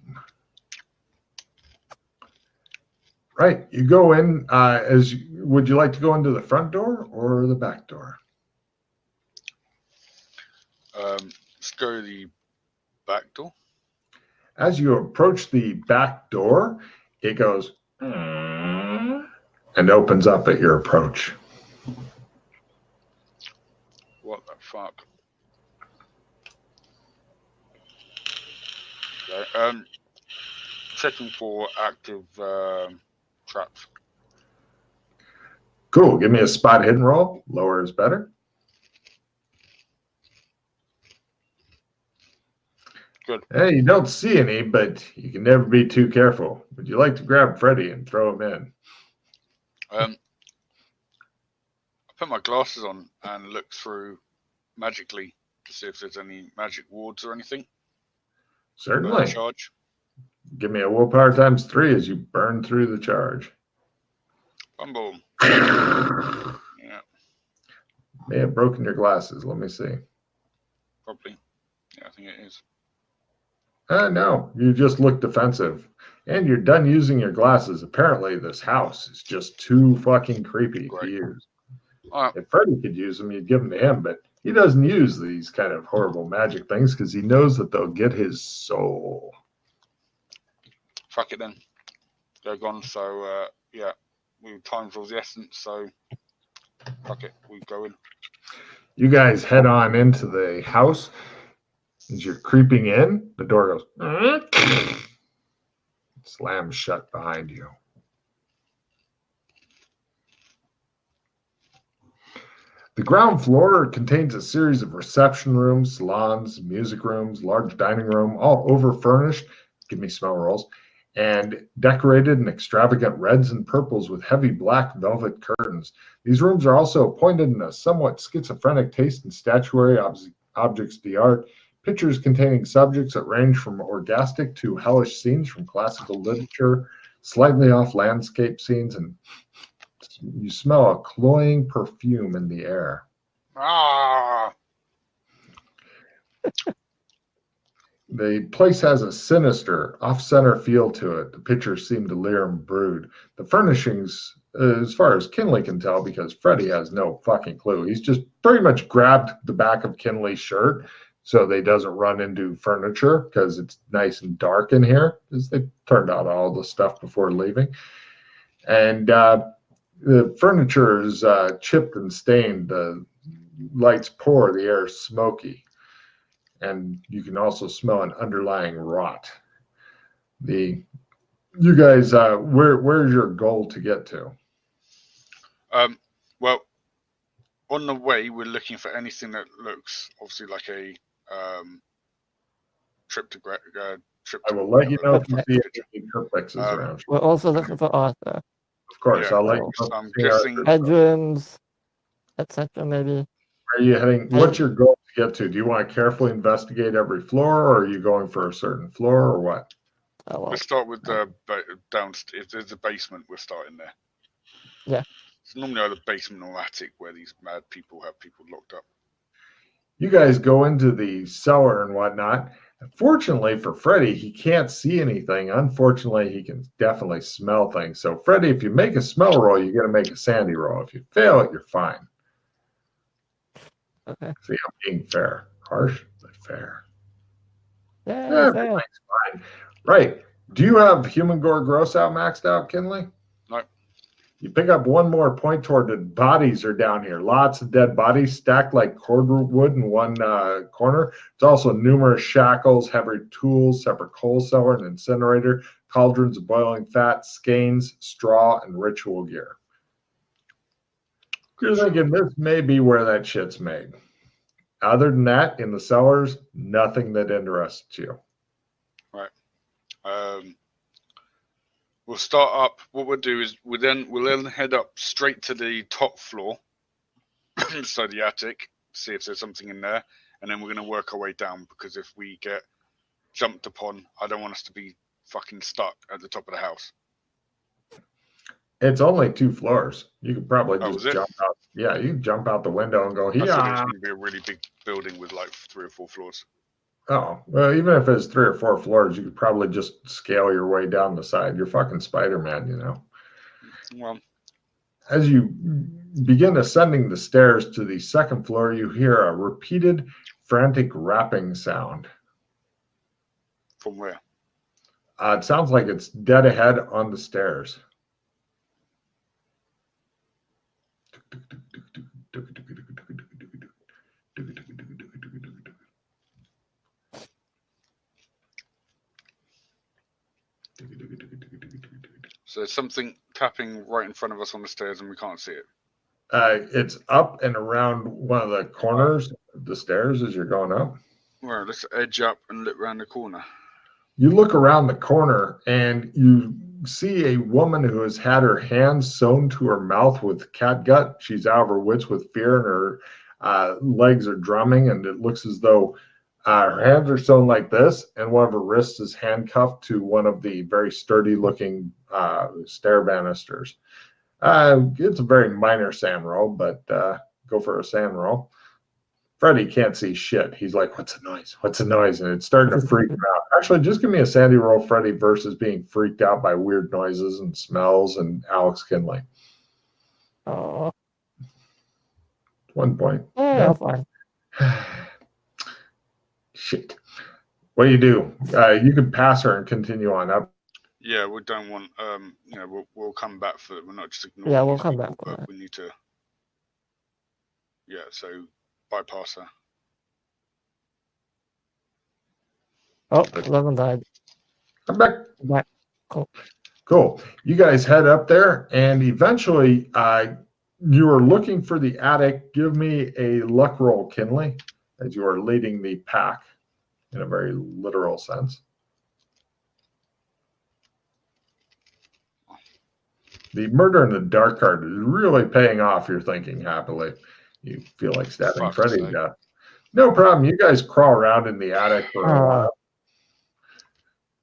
Right, you go in. Would you like to go into the front door or the back door? Let's go to the back door. As you approach the back door, it goes and opens up at your approach. What the fuck? Okay, checking for active traps. Cool. Give me a spot hidden roll. Lower is better. Good. Hey, you don't see any, but you can never be too careful. Would you like to grab Freddy and throw him in? I put my glasses on and look through magically to see if there's any magic wards or anything. Certainly. Charge. Give me a willpower times 3 as you burn through the charge. Boom, boom. Yeah, May have broken your glasses. Let me see. probably. Yeah, I think it is. No, you just look defensive. And you're done using your glasses. Apparently, this house is just too fucking creepy to Great. use. All right. If Freddy could use them, you'd give them to him, but he doesn't use these kind of horrible magic things because he knows that they'll get his soul. Fuck it then. They're gone. So yeah, time for the essence. So fuck it, we go in. You guys head on into the house. As you're creeping in, the door goes slams shut behind you. The ground floor contains a series of reception rooms, salons, music rooms, large dining room, all over-furnished, give me smell rolls, and decorated in extravagant reds and purples with heavy black velvet curtains. These rooms are also appointed in a somewhat schizophrenic taste in statuary, objects d'art, pictures containing subjects that range from orgastic to hellish scenes from classical literature, slightly off landscape scenes, and you smell a cloying perfume in the air. Ah. The place has a sinister, off-center feel to it. The pictures seem to leer and brood. The furnishings, as far as Kinley can tell, because Freddy has no fucking clue, he's just pretty much grabbed the back of Kinley's shirt so they doesn't run into furniture because it's nice and dark in here, because they turned out all the stuff before leaving. And the furniture is chipped and stained. The lights pour, the air is smoky. And you can also smell an underlying rot. You guys, where's your goal to get to? Well, on the way, we're looking for anything that looks obviously like a trip to. I will let you know if you see any triplexes around. We're also looking for Arthur. Of course, Yeah, I'll let you know. I'm guessing. Bedrooms, etc. Maybe. Where are you heading? What's your goal to get to? Do you want to carefully investigate every floor, or are you going for a certain floor, or what? Oh, well. We'll start with the downstairs. If there's a basement, we're starting there. Yeah. It's normally either basement or attic where these mad people have people locked up. You guys go into the cellar and whatnot. Fortunately for Freddy, he can't see anything. Unfortunately, he can definitely smell things. So, Freddy, if you make a smell roll, you're going to make a sandy roll. If you fail it, you're fine. Okay. See, I'm being fair. Harsh, but fair. Yeah, Everything's fine. Right. Do you have human gore gross out maxed out, Kinley? No. You pick up one more point toward the bodies are down here. Lots of dead bodies stacked like cordwood in one corner. There's also numerous shackles, heavy tools, separate coal cellar, and incinerator, cauldrons of boiling fat, skeins, straw, and ritual gear. You're thinking this may be where that shit's made. Other than that, in the cellars, nothing that interests you. Right. We'll start up. What we'll do is we'll then head up straight to the top floor, inside the attic, see if there's something in there, and then we're going to work our way down, because if we get jumped upon, I don't want us to be fucking stuck at the top of the house. It's only 2 floors. You could probably Oh, just is it? jump out. Yeah, you can jump out the window and go I thought it was here. going to be a really big building with like 3 or 4 floors. Oh, well, even if it's 3 or 4 floors, you could probably just scale your way down the side. You're fucking Spider-Man, you know. Well, as you begin ascending the stairs to the 2nd floor, you hear a repeated, frantic rapping sound. from where? It sounds like it's dead ahead on the stairs. So there's something tapping right in front of us on the stairs, and we can't see it. It's up and around one of the corners of the stairs as you're going up. Well, let's edge up and look around the corner. You look around the corner and you see a woman who has had her hands sewn to her mouth with catgut. She's out of her wits with fear, and her legs are drumming, and it looks as though her hands are sewn like this, and one of her wrists is handcuffed to one of the very sturdy-looking stair banisters. It's a very minor sand roll, but go for a sand roll. Freddy can't see shit. He's like, what's the noise? What's the noise? And it's starting to freak him out. Actually, just give me a sandy roll, Freddy, versus being freaked out by weird noises and smells and Alex Kinley. Oh. 1 point. Yeah, fine. Shit. What do? You can pass her and continue on up. Yeah, we don't want. We'll come back for it. We're not just ignoring. Yeah, we'll these come people, back for but that. we need to. Yeah, so bypass her. Oh, 11 died. Come back. Back. Cool. You guys head up there, and eventually you are looking for the attic. Give me a luck roll, Kinley, as you are leading the pack in a very literal sense. The murder in the dark card is really paying off, you're thinking happily. You feel like stabbing Fuck's Freddy to sake. death. No problem. You guys crawl around in the attic for a while.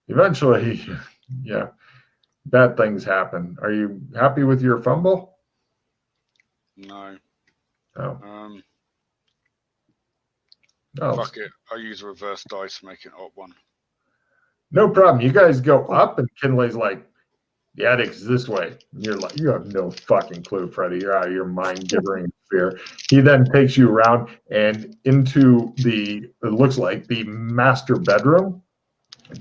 Eventually, yeah, bad things happen. Are you happy with your fumble? No. Oh. Fuck it. I use a reverse dice, make it op 1. No problem. You guys go up, and Kinley's like, the attic's this way. And you're like, you have no fucking clue, Freddy. You're out of your mind, gibbering fear. He then takes you around and into it looks like the master bedroom.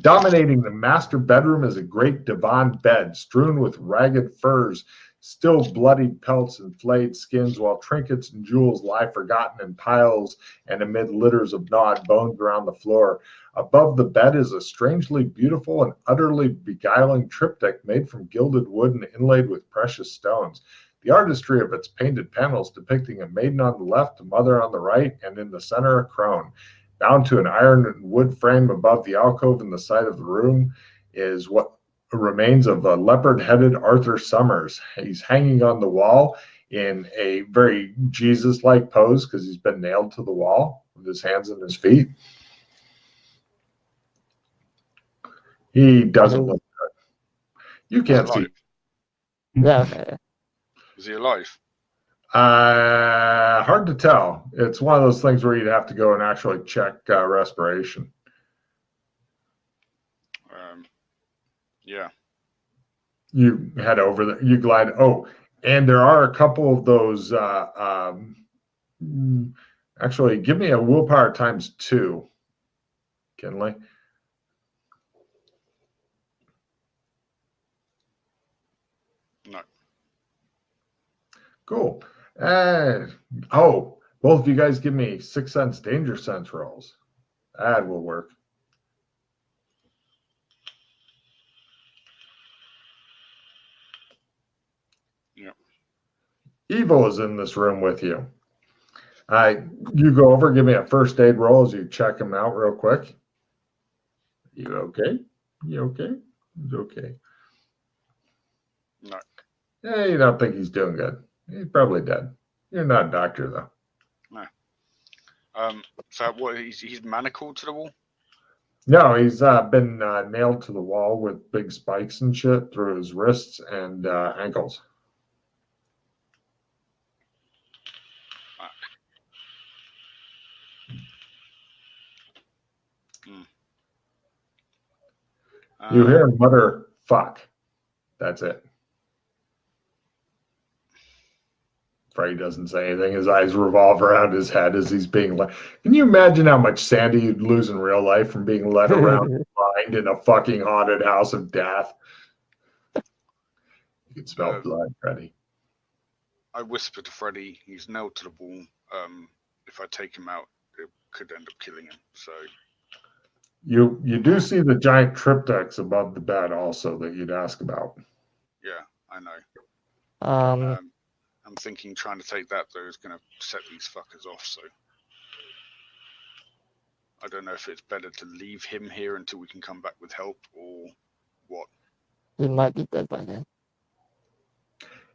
Dominating the master bedroom is a great divan bed strewn with ragged furs, still bloodied pelts and flayed skins, while trinkets and jewels lie forgotten in piles and amid litters of gnawed bones around the floor. Above the bed is a strangely beautiful and utterly beguiling triptych made from gilded wood and inlaid with precious stones. The artistry of its painted panels depicting a maiden on the left, a mother on the right, and in the center a crone. Bound to an iron and wood frame above the alcove in the side of the room is what remains of a leopard-headed Arthur Summers. He's hanging on the wall in a very Jesus-like pose because he's been nailed to the wall with his hands and his feet. He doesn't look good. You can't see. Yeah, okay. Is he alive? Hard to tell. It's one of those things where you'd have to go and actually check respiration. Yeah. You head over there. You glide. Oh, and there are a couple of those. Actually, give me a willpower ×2, Kinley. No. Cool. Both of you guys give me 6 sense danger sense rolls. That will work. Yep. Evil is in this room with you. You go over, give me a first aid roll as you check him out real quick. You okay? You okay? He's okay. No. Yeah, you don't think he's doing good. He's probably dead. You're not a doctor, though. So what? He's manacled to the wall. No, he's been nailed to the wall with big spikes and shit through his wrists and ankles. You hear him mutter, "Fuck." That's it. Freddy doesn't say anything. His eyes revolve around his head as he's being led. Can you imagine how much sandy you'd lose in real life from being led around blind in a fucking haunted house of death? You can smell blood, Freddy. I whisper to Freddy, he's nailed to the wall. If I take him out, it could end up killing him. So you do see the giant triptychs above the bed also that you'd ask about. Yeah, I know. Um, I'm thinking trying to take that though is going to set these fuckers off. So I don't know if it's better to leave him here until we can come back with help or what. he might be dead by then.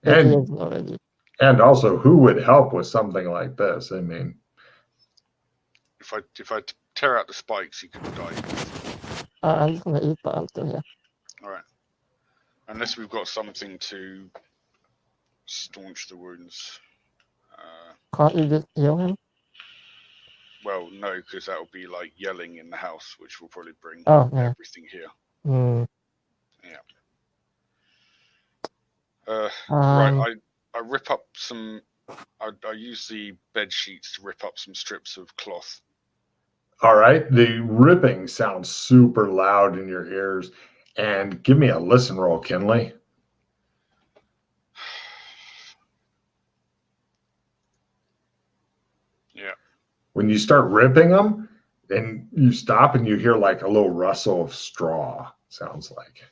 If he isn't already. And also, who would help with something like this? I mean, if I tear out the spikes, he could die. I'm just gonna eat, but I'm still here. All right. Unless we've got something to staunch the wounds. Can't you just heal him? Well, no, because that will be like yelling in the house, which will probably bring everything here. Yeah. Right. I rip up some. I use the bed sheets to rip up some strips of cloth. All right. The ripping sounds super loud in your ears. And give me a listen roll, Kinley. Yeah. When you start ripping them, then you stop and you hear like a little rustle of straw, sounds like.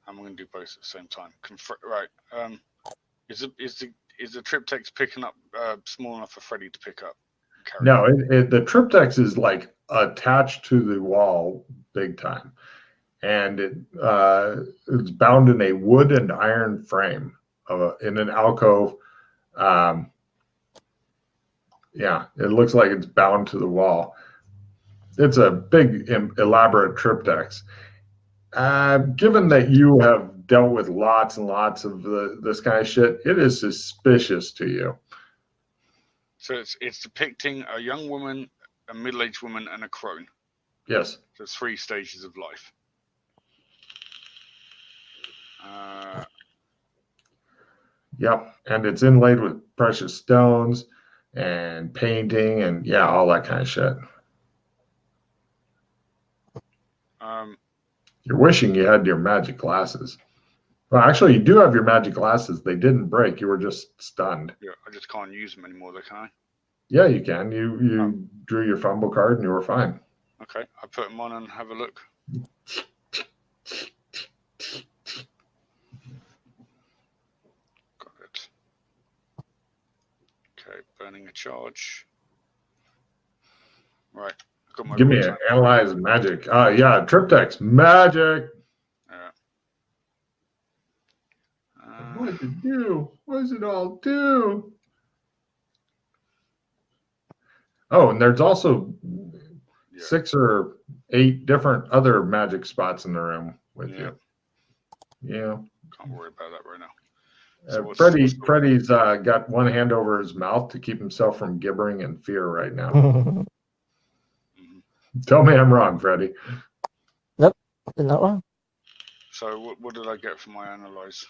I'm going to do both at the same time. Right. Is the triptychs picking up small enough for Freddy to pick up? No, the triptychs is like attached to the wall big time. And it's bound in a wood and iron frame in an alcove. Yeah, it looks like it's bound to the wall. It's a big, elaborate triptychs. Given that you have dealt with lots and lots of this kind of shit, it is suspicious to you. So it's depicting a young woman, a middle-aged woman, and a crone. Yes. So 3 stages of life. Yep, and it's inlaid with precious stones and painting and all that kind of shit. You're wishing you had your magic glasses. Well, actually, you do have your magic glasses. They didn't break. You were just stunned. Yeah, I just can't use them anymore, though, can I? Yeah, you can. You drew your fumble card and you were fine. Okay, I put them on and have a look. Got it. Okay, burning a charge. Right. Give me an analyze magic. Yeah, triptychs. Magic. Yeah. What does it do? What does it all do? Oh, and there's also 6 or 8 different other magic spots in the room with you. Yeah. Can't worry about that right now. So Freddy's got one hand over his mouth to keep himself from gibbering in fear right now. Tell me I'm wrong, Freddy. Nope, you're not wrong. So what did I get from my analyze?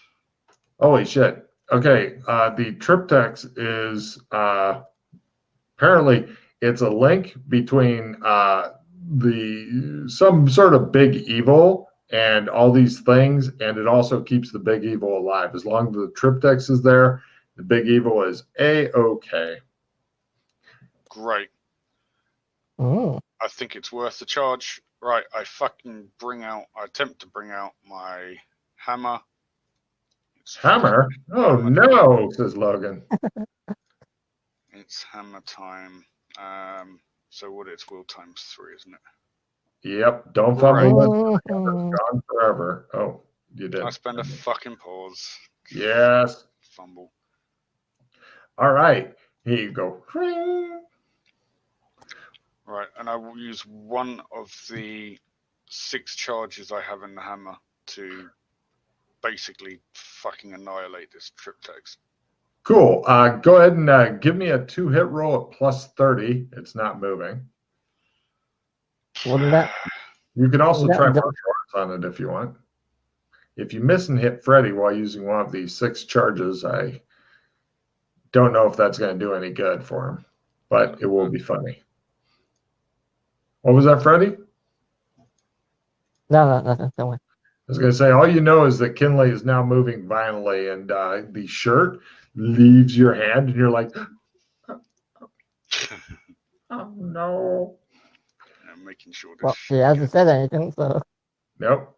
Holy shit. Okay, the triptychs is apparently it's a link between some sort of big evil and all these things, and it also keeps the big evil alive. As long as the triptychs is there, the big evil is A-okay. Great. Oh. I think it's worth the charge. Right, I attempt to bring out my hammer. Hammer? Oh no, says Logan. It's hammer time. So what it's will times 3, isn't it? Yep, don't fumble it. It's gone forever. Oh. You did. I spend a fucking pause. Yes. Fumble. All right. Here you go. Right, and I will use one of the 6 charges I have in the hammer to basically fucking annihilate this triptychs. Cool. Go ahead and give me a 2-hit roll at plus 30. It's not moving. Wouldn't that? You can also that- try that- martial arts on it if you want. If you miss and hit Freddy while using one of these 6 charges, I don't know if that's going to do any good for him, but it will be funny. What was that, Freddy? No, nothing. Don't worry. I was going to say, all you know is that Kinley is now moving violently, and the shirt leaves your hand, and you're like, oh, no. I'm making sure this. Well, he hasn't said anything, so. Nope.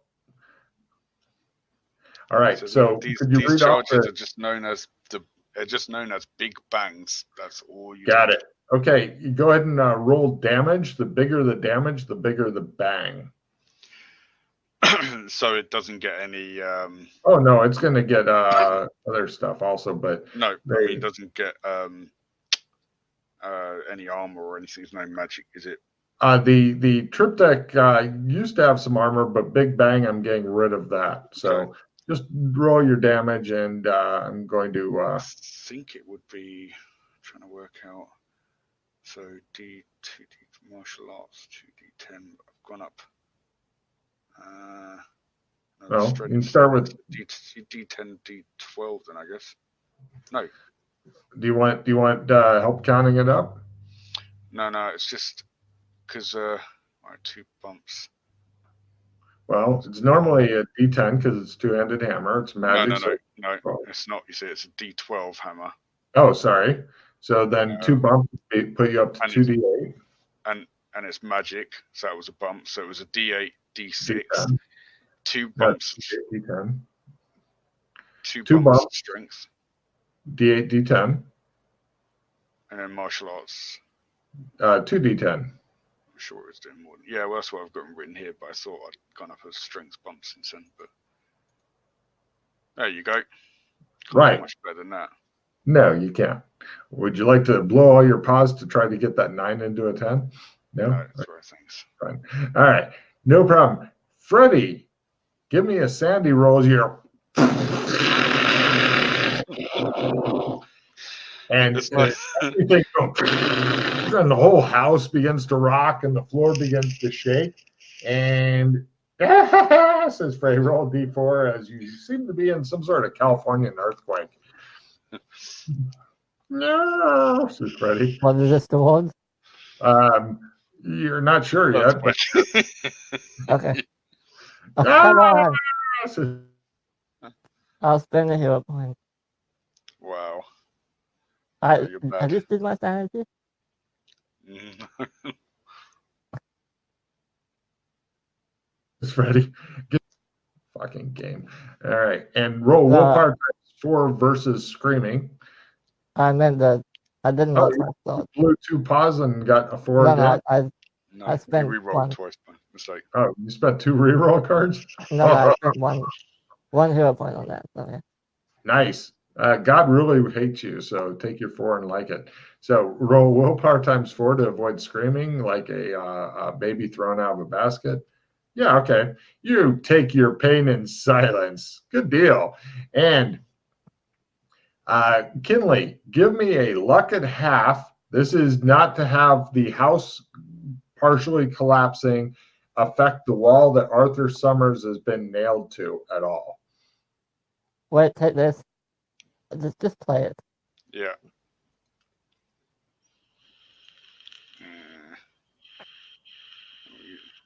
All right, so these could you read off charges the... are just known as big bangs. That's all you Got it. Okay, you go ahead and roll damage. The bigger the damage, the bigger the bang. So it doesn't get any. Oh no, it's going to get other stuff also, but No, I mean, it doesn't get any armor or anything. There's no magic, is it? The triptych used to have some armor, but Big Bang, I'm getting rid of that. So Okay. just roll your damage, and I'm going to. I think it would be trying to work out. So D2D martial arts 2D10. I've gone up. Well, you can start with D10, D12. Then I guess. No. Do you want help counting it up? No. It's just because all right, 2 bumps. Well, it's normally a D10 because it's 2-handed hammer. It's magic. No. It's not. You see, it's a D12 hammer. Oh, sorry. So then 2 bumps put you up to 2D8. And it's magic. So that was a bump. So it was a D8, D6, D10. 2 bumps. D10. 2 bumps of strength. D8, D10. And then martial arts. 2D10. I'm sure it's doing more. Yeah, well, that's what I've got written here, but I thought I'd gone up as strength bumps instead. But there you go. Can't Right. Much better than that. No, you can't. Would you like to blow all your paws to try to get that 9 into a 10? No? That's where things. Fine. All right. No problem. Freddy, give me a Sandy roll here. And everything goes, and the whole house begins to rock and the floor begins to shake. And says Freddy, roll D4 as you seem to be in some sort of Californian earthquake. No, says Freddy. What is this towards? You're not sure yet. But... Okay. Oh, come on. Says... I'll spend a hero point. Wow. I just did my sanity. It's ready. Get fucking game. All right. And roll willpower times 4 versus screaming. I meant that I didn't know that. Blew 2 paws and got a 4 again. I spent you rerolled one. Twice by mistake. Oh, you spent 2 reroll cards? No, I spent one hero point on that. So, yeah. Nice. God really hates you, so take your 4 and like it. So roll willpower times 4 to avoid screaming like a baby thrown out of a basket. Yeah, okay. You take your pain in silence. Good deal. And Kinley, give me a luck at half. This is not to have the house partially collapsing affect the wall that Arthur Summers has been nailed to at all. Wait, take this. Just play it. Yeah.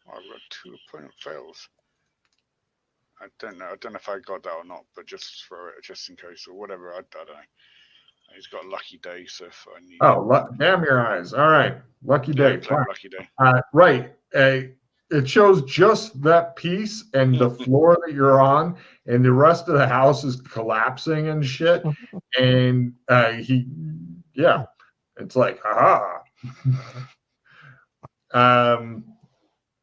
I've got 2 opponent fails. I don't know if I got that or not, but just throw it just in case or whatever. I don't know. He's got a lucky day, so if I need. Oh, damn your eyes! All right, lucky day. Lucky day. Right. It shows just that piece and the floor that you're on, and the rest of the house is collapsing and shit. And it's like, aha.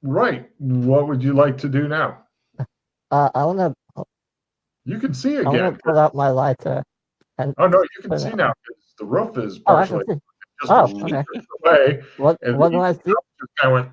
Right. What would you like to do now? I want to You can see I'm gonna again. pull out my lighter. And Oh no, you can turn see it now on. because the roof is Oh, I can partially see. just Oh, leaked okay. away. What And do I see? just kind of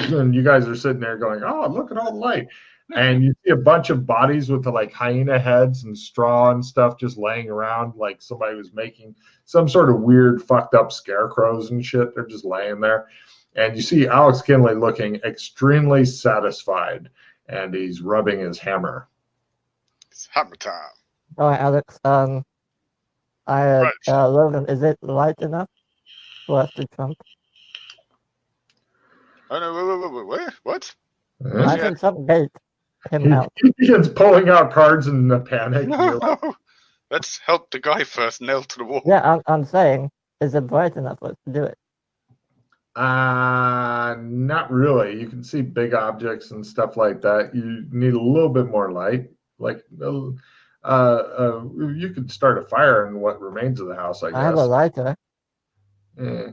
went, and you guys are sitting there going, "Oh, look at all the light!" And you see a bunch of bodies with the like hyena heads and straw and stuff just laying around, like somebody was making some sort of weird, fucked up scarecrows and shit. They're just laying there, and you see Alex Kinley looking extremely satisfied, and he's rubbing his hammer. It's hammer time. All right, Alex. Right. Logan, is it light enough for us to jump? Oh no! Wait, what? I Yeah. can jump bait him out. He begins pulling out cards in a panic. and you're like, No. Let's help the guy first. Nailed to the wall. Yeah, I'm saying, is it bright enough for us to do it? Not really. You can see big objects and stuff like that. You need a little bit more light. Like, you could start a fire in what remains of the house, I guess. I have a lighter. Eh,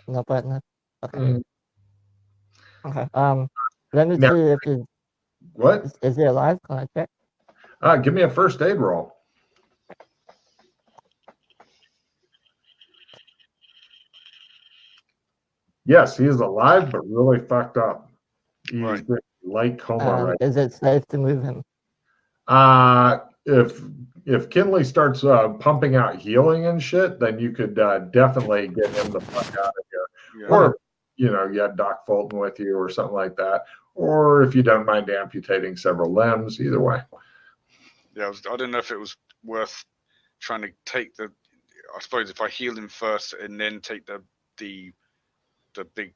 Not bright enough. Okay. eh. Okay. Let me Now- see if he's. What? Is he alive? Can I check? Give me a first aid roll. Yes, he is alive, but really fucked up. He's Right. in light coma right. Is it safe to move him? If Kinley starts pumping out healing and shit, then you could definitely get him the fuck out of here. Yeah. Or you had Doc Fulton with you or something like that. Or if you don't mind amputating several limbs, either way. Yeah, I don't know if it was worth trying to take the. I suppose if I heal him first and then take the big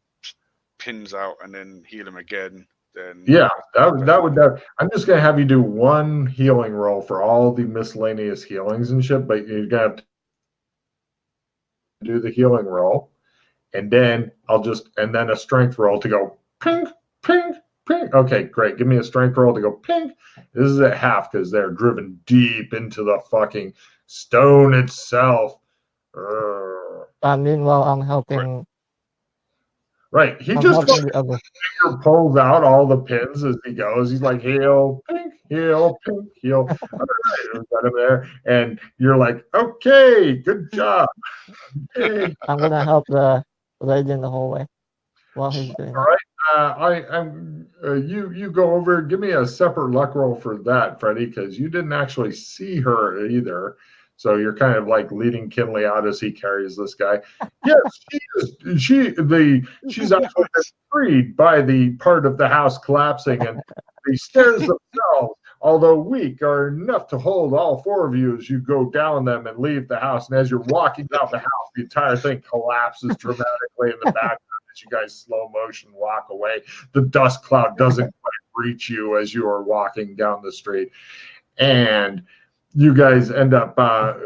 pins out and then heal him again, then Yeah, that would. I'm just gonna have you do one healing roll for all the miscellaneous healings and shit, but you're gonna have to do the healing roll, and then and then a strength roll to go ping, ping, ping. Okay, great. Give me a strength roll to go ping. This is at half because they're driven deep into the fucking stone itself. Meanwhile, I'm helping. Right. He I'm just helping the other. pulls out all the pins as he goes. He's like, heal, pink, heal, pink, heal. All right, we got him there. And you're like, okay, good job. Okay. I'm gonna help the lady in the hallway while he's doing All that. right. You go over. Give me a separate luck roll for that, Freddie, because you didn't actually see her either. So you're kind of like leading Kinley out as he carries this guy. Yes, she's actually been freed by the part of the house collapsing, and the stairs themselves, although weak, are enough to hold all four of you as you go down them and leave the house. And as you're walking out the house, the entire thing collapses dramatically in the background as you guys slow motion walk away. The dust cloud doesn't quite reach you as you are walking down the street, and you guys end up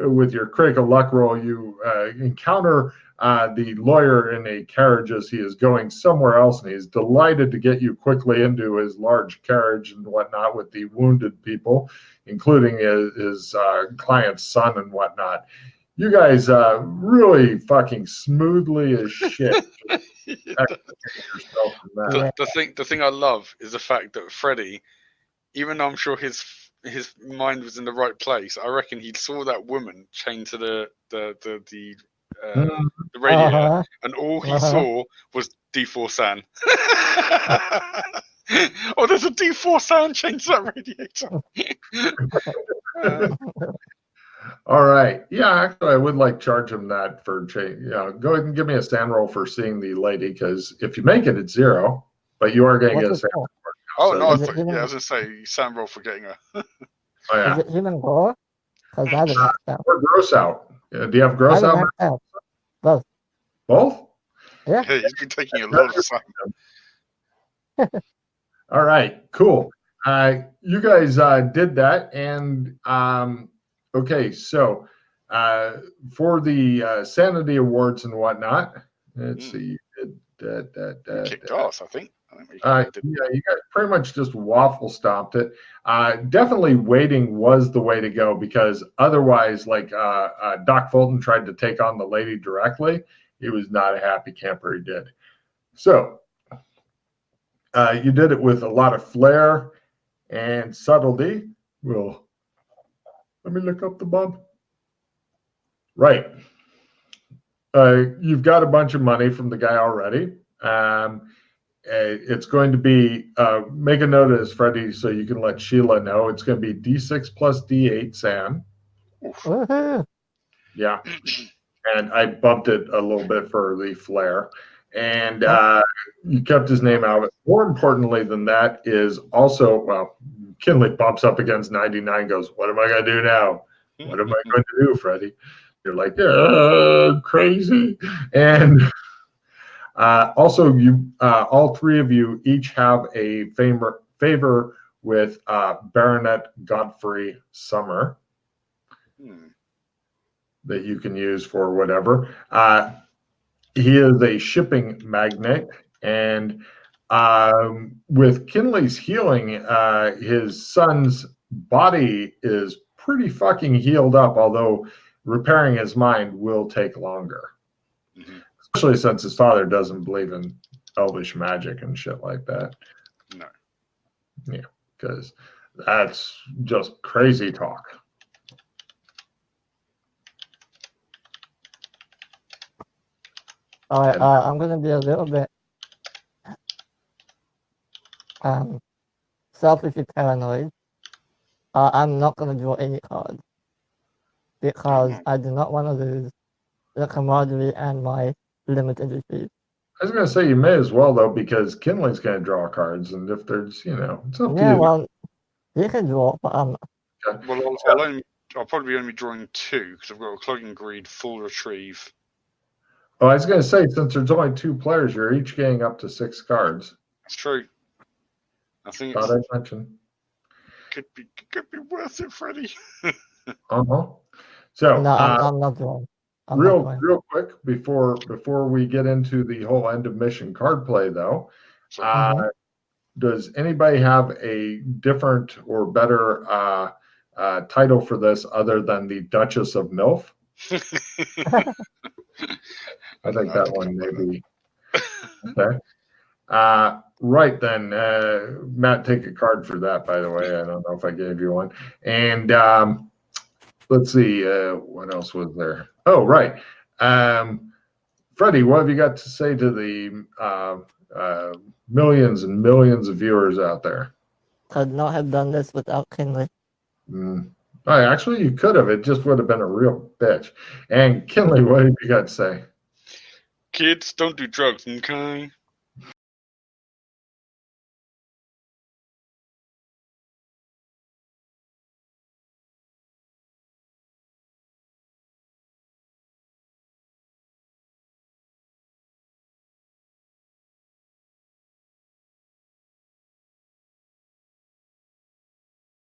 with your critical luck roll. You encounter the lawyer in a carriage as he is going somewhere else, and he's delighted to get you quickly into his large carriage and whatnot with the wounded people, including his client's son and whatnot. You guys really fucking smoothly as shit. Yourself from that. The thing I love is the fact that Freddie, even though I'm sure his mind was in the right place, I reckon he saw that woman chained to the radiator, and all he saw was D4 San. Oh, there's a D4 San chained to that radiator. All right. Yeah, actually, I would like charge him that for change. Go ahead and give me a stand roll for seeing the lady, because if you make it, it's 0, but you are going to get a stand roll. Oh, So no, I you- was going to say stand roll for getting her. Oh, yeah. Is it human gore? Because I haven't maxed out. Or gross out. Do you have I gross haven't out? maxed out. Both. Both? Yeah. Yeah, he's been taking a lot of time. All right, cool. You guys did that, and okay, so for the Sanity Awards and whatnot, let's see, you did Kicked ass, I think. yeah, you guys pretty much just waffle stomped it. Definitely waiting was the way to go, because otherwise, like Doc Fulton tried to take on the lady directly. He was not a happy camper. He did. So you did it with a lot of flair, And subtlety will. Let me look up the bump. Right. You've got a bunch of money from the guy already. It's going to be, make a note of this, Freddie, so you can let Sheila know. It's going to be D6 plus D8, Sam. Woohoo. Yeah. And I bumped it a little bit for the flair. And you kept his name out of it. More importantly than that is also, well, Kinley bumps up against 99, goes, what am I going to do now? What am I going to do, Freddie? You're like, crazy. And also, you, all three of you each have a favor with Baronet Godfrey Summer that you can use for whatever. He is a shipping magnate, and with Kinley's healing, his son's body is pretty fucking healed up, although repairing his mind will take longer. Especially since his father doesn't believe in elvish magic and shit like that. No. Yeah, because that's just crazy talk. All right, I'm going to be a little bit selfishly paranoid. I'm not going to draw any cards because I do not want to lose the camaraderie and my limited retreat. I was going to say you may as well, though, because Kinley's going to draw cards, and if there's, it's up to Yeah, you. well, you can draw, but Well, I'll probably be only drawing 2 because I've got a Cloak and Greed, Full Retrieve. Oh, I was going to say, since there's only 2 players, you're each getting up to 6 cards. That's true. I think Thought I'd mention. Could be worth it, Freddie. So, no, I'm not drawing. Real quick before we get into the whole end of mission card play, though, does anybody have a different or better title for this other than the Dutchess of Milf? I think that one may be okay. Right then, Matt, take a card for that. By the way, I don't know if I gave you one. And let's see, what else was there? Oh, right. Freddie, what have you got to say to the millions and millions of viewers out there? Could not have done this without Kinley. Actually, you could have. It just would have been a real bitch. And Kinley, what have you got to say? Kids, don't do drugs, okay?